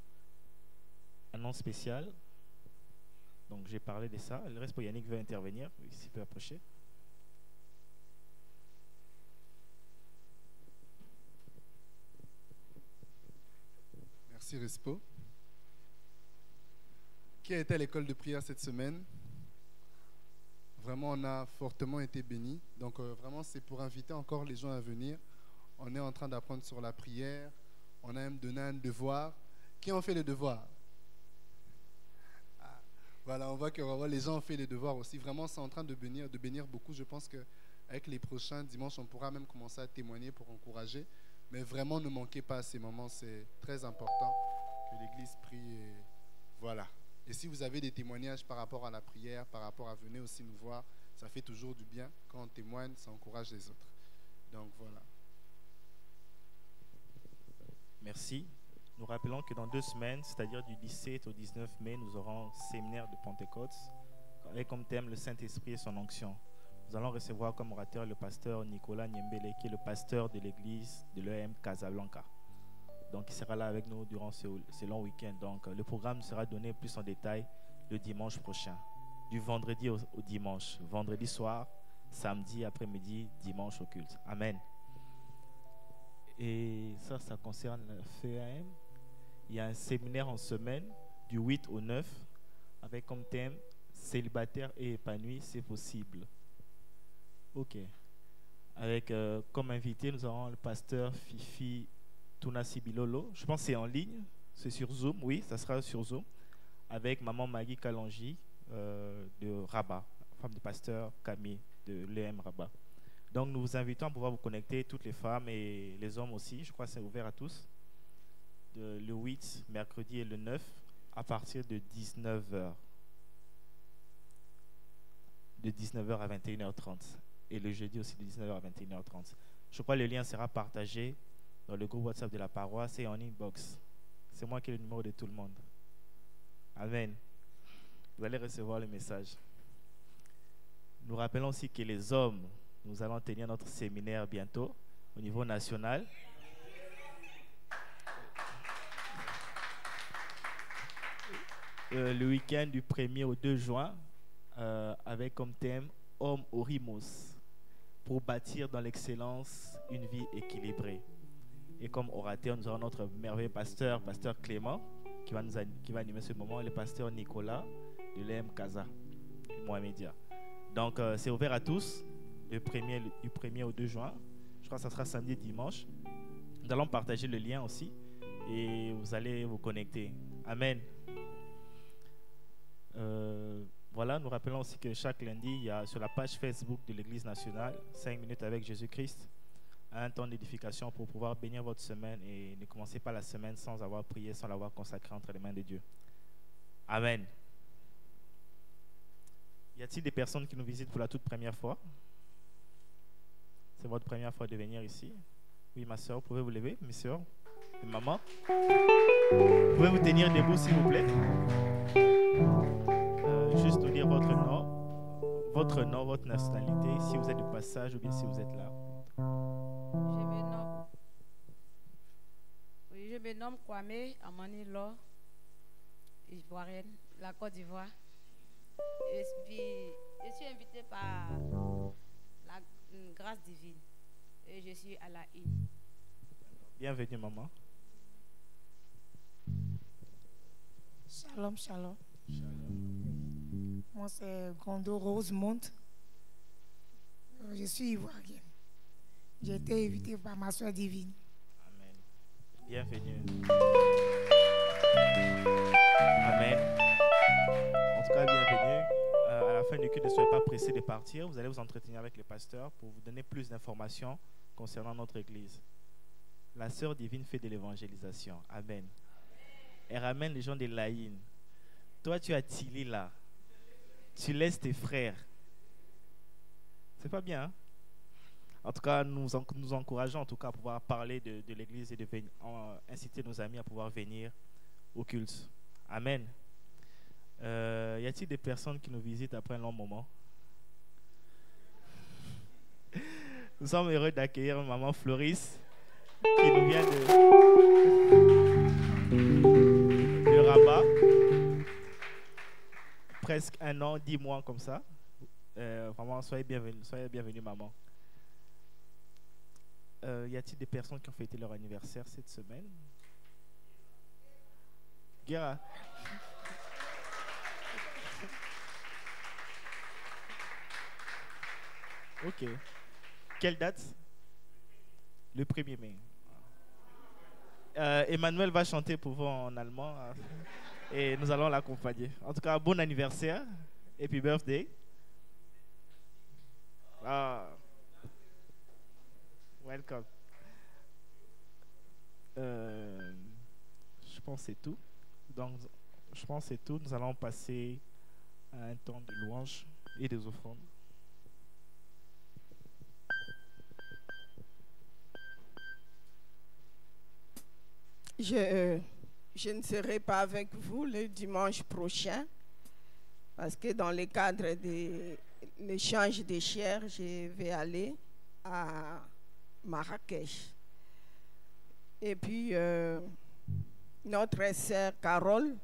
Annonce spéciale. Donc j'ai parlé de ça. Le reste pour Yannick veut intervenir. S'il peut approcher. Merci Respo. Qui a été à l'école de prière cette semaine? Vraiment, on a fortement été bénis. Donc vraiment, c'est pour inviter encore les gens à venir. On est en train d'apprendre sur la prière. On a même donné un devoir. Qui ont fait le devoir? Voilà, on voit que vraiment, les gens ont fait les devoirs aussi. Vraiment, c'est en train de bénir beaucoup. Je pense qu'avec les prochains dimanches, on pourra même commencer à témoigner pour encourager. Mais vraiment, ne manquez pas à ces moments. C'est très important que l'Église prie. Et voilà. Et si vous avez des témoignages par rapport à la prière, par rapport à venir aussi nous voir, ça fait toujours du bien. Quand on témoigne, ça encourage les autres. Donc voilà. Merci. Nous rappelons que dans 2 semaines, c'est-à-dire du 17 au 19 mai, nous aurons séminaire de Pentecôte avec comme thème le Saint-Esprit et son onction. Nous allons recevoir comme orateur le pasteur Nicolas Niembele, qui est le pasteur de l'église de l'EM Casablanca. Donc, il sera là avec nous durant ce long week-end. Donc, le programme sera donné plus en détail le dimanche prochain. Du vendredi au dimanche. Vendredi soir, samedi après-midi, dimanche au culte. Amen. Et ça concerne le FEAM. Il y a un séminaire en semaine du 8 au 9 avec comme thème célibataire et épanoui, c'est possible. Ok. Avec comme invité, nous avons le pasteur Fifi Tunasi Bilolo. Je pense que c'est en ligne, c'est sur Zoom, oui, ça sera sur Zoom. Avec maman Maggie Kalonji de Rabat, femme du pasteur Camille de l'EM Rabat. Donc nous vous invitons à pouvoir vous connecter, toutes les femmes et les hommes aussi, je crois que c'est ouvert à tous. Le 8, mercredi et le 9, à partir de 19h. De 19h à 21h30. Et le jeudi aussi de 19h à 21h30. Je crois que le lien sera partagé dans le groupe WhatsApp de la paroisse et en inbox. C'est moi qui ai le numéro de tout le monde. Amen. Vous allez recevoir le message. Nous rappelons aussi que les hommes, nous allons tenir notre séminaire bientôt au niveau national. Le week-end du 1er au 2 juin, avec comme thème Homme Orimos, pour bâtir dans l'excellence une vie équilibrée. Et comme orateur, nous avons notre merveilleux pasteur Clément, qui va animer ce moment, et le pasteur Nicolas de l'EM Casa, Mohamedia. Donc c'est ouvert à tous, du 1er au 2 juin. Je crois que ça sera samedi et dimanche. Nous allons partager le lien aussi, et vous allez vous connecter. Amen. Voilà, nous rappelons aussi que chaque lundi, il y a sur la page Facebook de l'Église nationale 5 minutes avec Jésus-Christ, un temps d'édification pour pouvoir bénir votre semaine et ne commencez pas la semaine sans avoir prié, sans l'avoir consacré entre les mains de Dieu. Amen. Y a-t-il des personnes qui nous visitent pour la toute première fois? C'est votre première fois de venir ici? Oui, ma soeur, vous pouvez vous lever, mes soeurs et maman. Pouvez vous tenir debout, s'il vous plaît? Juste nous dire votre nom, votre nationalité, si vous êtes de passage ou bien si vous êtes là. Je me nomme Kwame Amani Lo, Ivoirienne, la Côte d'Ivoire. Je suis invitée par la grâce divine et je suis à la I. Bienvenue, maman. Shalom, shalom. Moi, c'est Gondo Rosemont. Je suis ivoirienne. J'ai été invitée par ma soeur divine. Amen. Bienvenue. Amen. En tout cas, bienvenue. À la fin du culte, ne soyez pas pressés de partir. Vous allez vous entretenir avec le pasteur pour vous donner plus d'informations concernant notre église. La sœur divine fait de l'évangélisation. Amen. Elle ramène les gens de Laïn. Toi, tu as Tili là. Tu laisses tes frères. C'est pas bien, hein? En tout cas, nous encourageons en tout cas à pouvoir parler de l'église et de inciter nos amis à pouvoir venir au culte. Amen. Y a-t-il des personnes qui nous visitent après un long moment? Nous sommes heureux d'accueillir maman Floris qui nous vient de Rabat. Presque 1 an, 10 mois comme ça. Vraiment, soyez bienvenue, maman. Y a-t-il des personnes qui ont fêté leur anniversaire cette semaine? Guéra. Ok. Quelle date? Le 1er mai. Emmanuel va chanter pour vous en allemand et nous allons l'accompagner. En tout cas, bon anniversaire. Happy birthday. Welcome. Je pense que c'est tout. Donc, je pense que c'est tout. Nous allons passer à un temps de louange et des offrandes. Je ne serai pas avec vous le dimanche prochain parce que dans le cadre de l'échange des chairs, je vais aller à Marrakech. Et puis, notre sœur Carole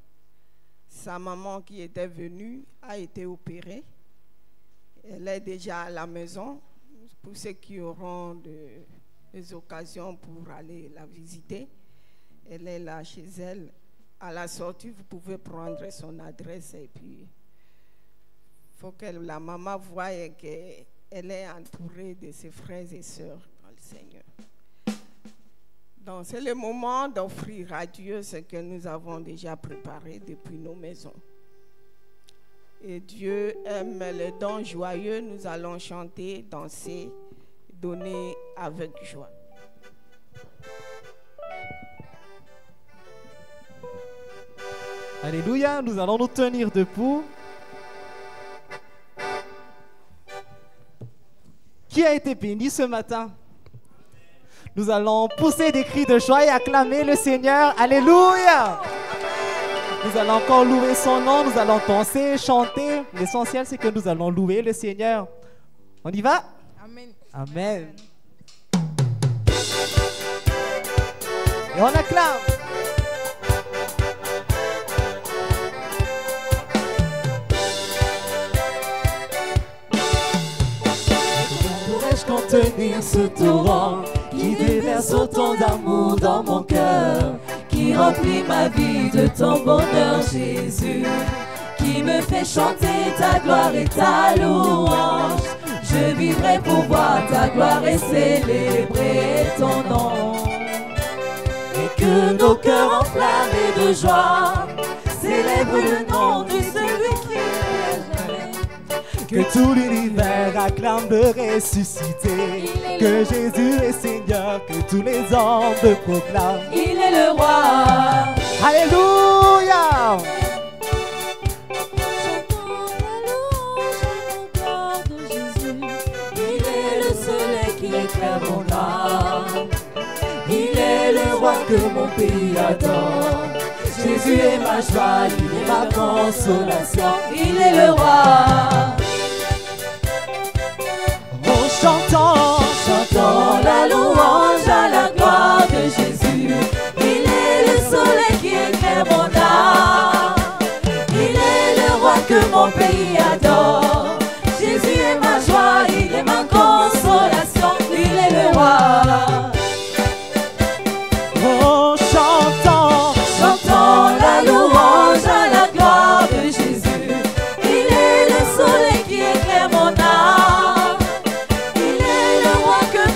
Sa maman qui était venue a été opérée. Elle est déjà à la maison. Pour ceux qui auront des occasions pour aller la visiter, elle est là chez elle. À la sortie, vous pouvez prendre son adresse et puis il faut que la maman voie qu'elle est entourée de ses frères et sœurs dans le Seigneur. Donc c'est le moment d'offrir à Dieu ce que nous avons déjà préparé depuis nos maisons. Et Dieu aime les dons joyeux. Nous allons chanter, danser, donner avec joie. Alléluia, nous allons nous tenir debout. Qui a été béni ce matin? Nous allons pousser des cris de joie et acclamer le Seigneur. Alléluia! Nous allons encore louer son nom, nous allons danser, chanter. L'essentiel, c'est que nous allons louer le Seigneur. On y va? Amen. Amen. Et on acclame. Pourrais-je contenir ce torrent qui déverse autant d'amour dans mon cœur, qui remplit ma vie de ton bonheur, Jésus, qui me fait chanter ta gloire et ta louange. Je vivrai pour voir ta gloire et célébrer ton nom. Et que nos cœurs enflammés de joie célèbrent le nom de celui qui est jamais. Que tout l'univers acclame le ressuscité, que Jésus est Seigneur, que tous les hommes le proclament. Il est le roi. Alléluia. Chantons la louange à la gloire de Jésus. Il est le soleil qui éclaire mon âme. Il est le roi que mon pays adore. Jésus est ma joie, il est ma consolation. Il est le roi. Chantons la louange à la gloire de Jésus. Il est le soleil qui éclaire mon âme. Il est le roi que mon pays adore. Jésus est ma joie, il est ma consolation. Il est le roi. Oh, chantons la louange à la gloire de Jésus. Il est le soleil qui éclaire mon âme.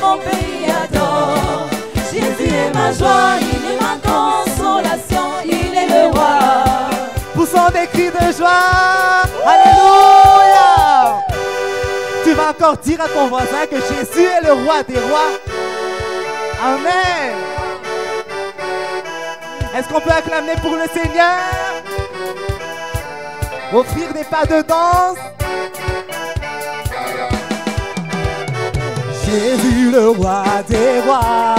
Mon pays adore. Jésus est ma joie, il est ma consolation, il est le roi. Poussons des cris de joie. Alléluia. Tu vas encore dire à ton voisin que Jésus est le roi des rois. Amen. Est-ce qu'on peut acclamer pour le Seigneur? Offrir des pas de danse. Jésus le roi des rois,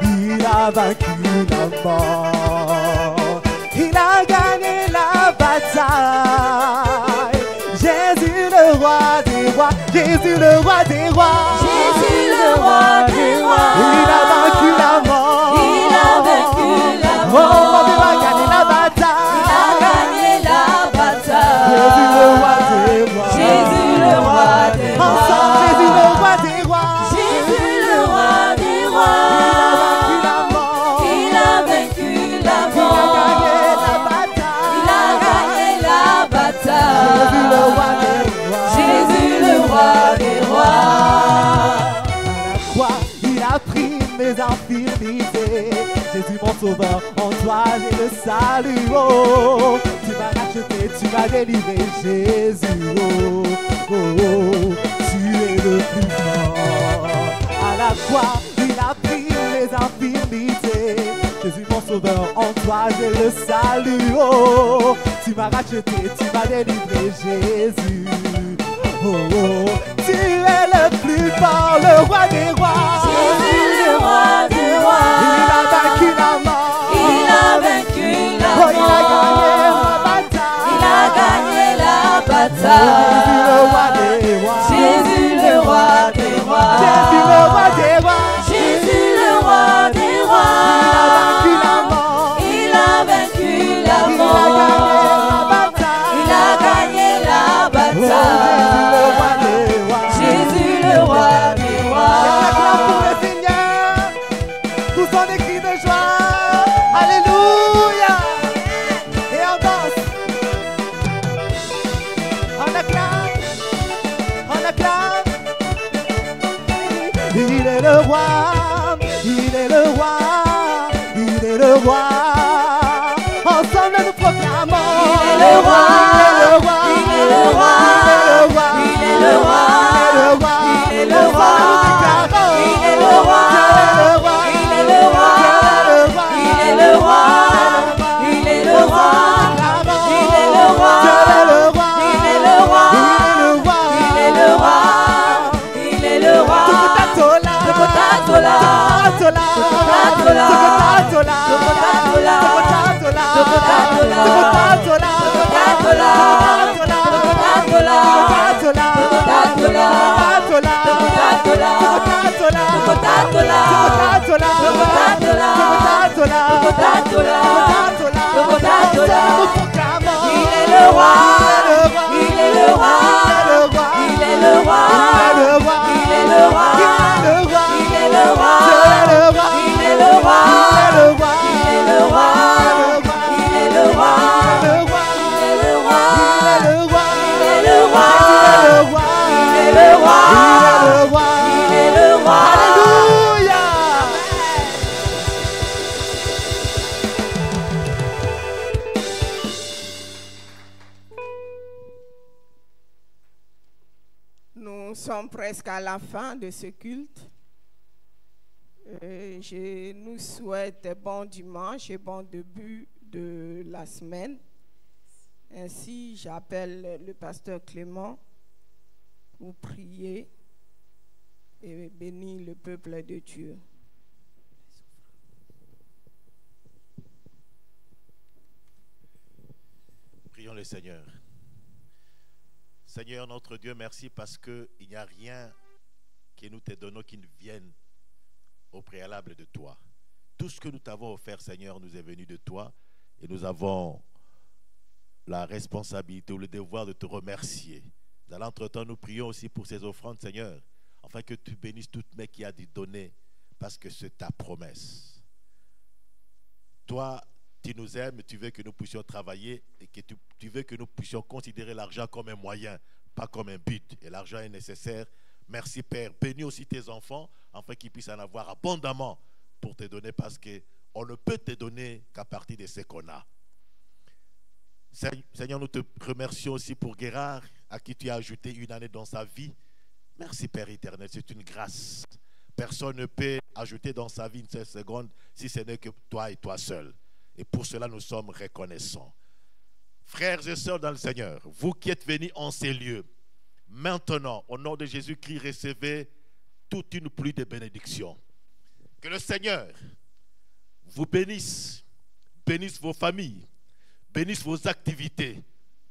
il a vaincu la mort, il a gagné la bataille. Jésus le roi des rois, Jésus le roi des rois, Jésus le roi des rois, il a vaincu la mort, il a vaincu la mort, oh, il a gagné la bataille, il a gagné la bataille. Jésus le roi des rois, Jésus le roi des rois, ensemble Jésus le roi des rois. Jésus le roi des rois, il a vaincu la mort, il a gagné la bataille, Jésus le roi des rois. À la croix, il a pris mes infirmités. Jésus mon sauveur, en toi j'ai le salut. Oh, tu m'as racheté, tu m'as délivré, Jésus. Oh, oh, oh, tu es le plus fort. À la croix, il a pris mes infirmités. Jésus mon sauveur, en toi j'ai le salut. Oh, tu m'as racheté, tu m'as délivré, Jésus. Oh, oh, tu es le plus fort, le roi des rois. Jésus le roi des rois, il a vaincu la mort, il a vaincu la mort, il a gagné la bataille. Il a gagné la bataille. Jésus le roi des rois, Jésus le roi des rois, Jésus le roi des rois, il a vaincu la mort, il a vaincu la mort. est le roi, il est le roi, il est le roi. Ensemble nous proclamons, il est le roi, il est le roi, il est le roi, il est le roi, il est le roi, il est le roi, il est le roi, il est le roi, il est le roi, il est le roi, il est le roi, il est le roi, il est le roi, il est le roi. Nous sommes presque à la fin de ce culte. Je nous souhaite bon dimanche et bon début de la semaine. Ainsi, j'appelle le pasteur Clément pour prier et bénir le peuple de Dieu. Prions le Seigneur. Seigneur notre Dieu, merci parce qu'il n'y a rien que nous te donnons qui ne vienne au préalable de toi. Tout ce que nous t'avons offert, Seigneur, nous est venu de toi et nous avons la responsabilité ou le devoir de te remercier. Dans l'entretemps, nous prions aussi pour ces offrandes, Seigneur, afin que tu bénisses toute main qui a dû donner, parce que c'est ta promesse. Toi, tu nous aimes, tu veux que nous puissions travailler et que tu veux que nous puissions considérer l'argent comme un moyen, pas comme un but. Et l'argent est nécessaire. Merci Père. Bénis aussi tes enfants, afin qu'ils puissent en avoir abondamment pour te donner, parce qu'on ne peut te donner qu'à partir de ce qu'on a. Seigneur, nous te remercions aussi pour Gérard, à qui tu as ajouté une année dans sa vie. Merci Père éternel, c'est une grâce. Personne ne peut ajouter dans sa vie une seule seconde si ce n'est que toi et toi seul. Et pour cela, nous sommes reconnaissants. Frères et sœurs dans le Seigneur, vous qui êtes venus en ces lieux, maintenant, au nom de Jésus-Christ, recevez toute une pluie de bénédictions. Que le Seigneur vous bénisse, bénisse vos familles, bénisse vos activités,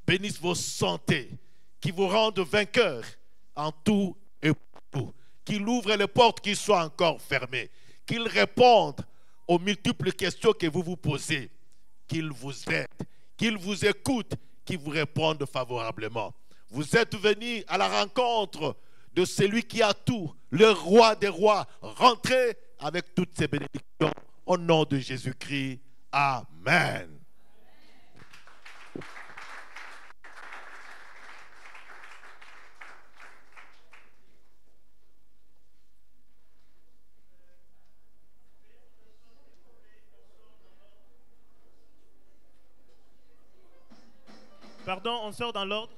bénisse vos santé, qui vous rende vainqueurs en tout et pour tout. Qu'il ouvre les portes qui soient encore fermées, qu'il réponde aux multiples questions que vous vous posez, qu'il vous aide, qu'il vous écoute, qu'il vous réponde favorablement. Vous êtes venus à la rencontre de celui qui a tout, le roi des rois. Rentrez avec toutes ces bénédictions au nom de Jésus-Christ. Amen. Pardon, on sort dans l'ordre.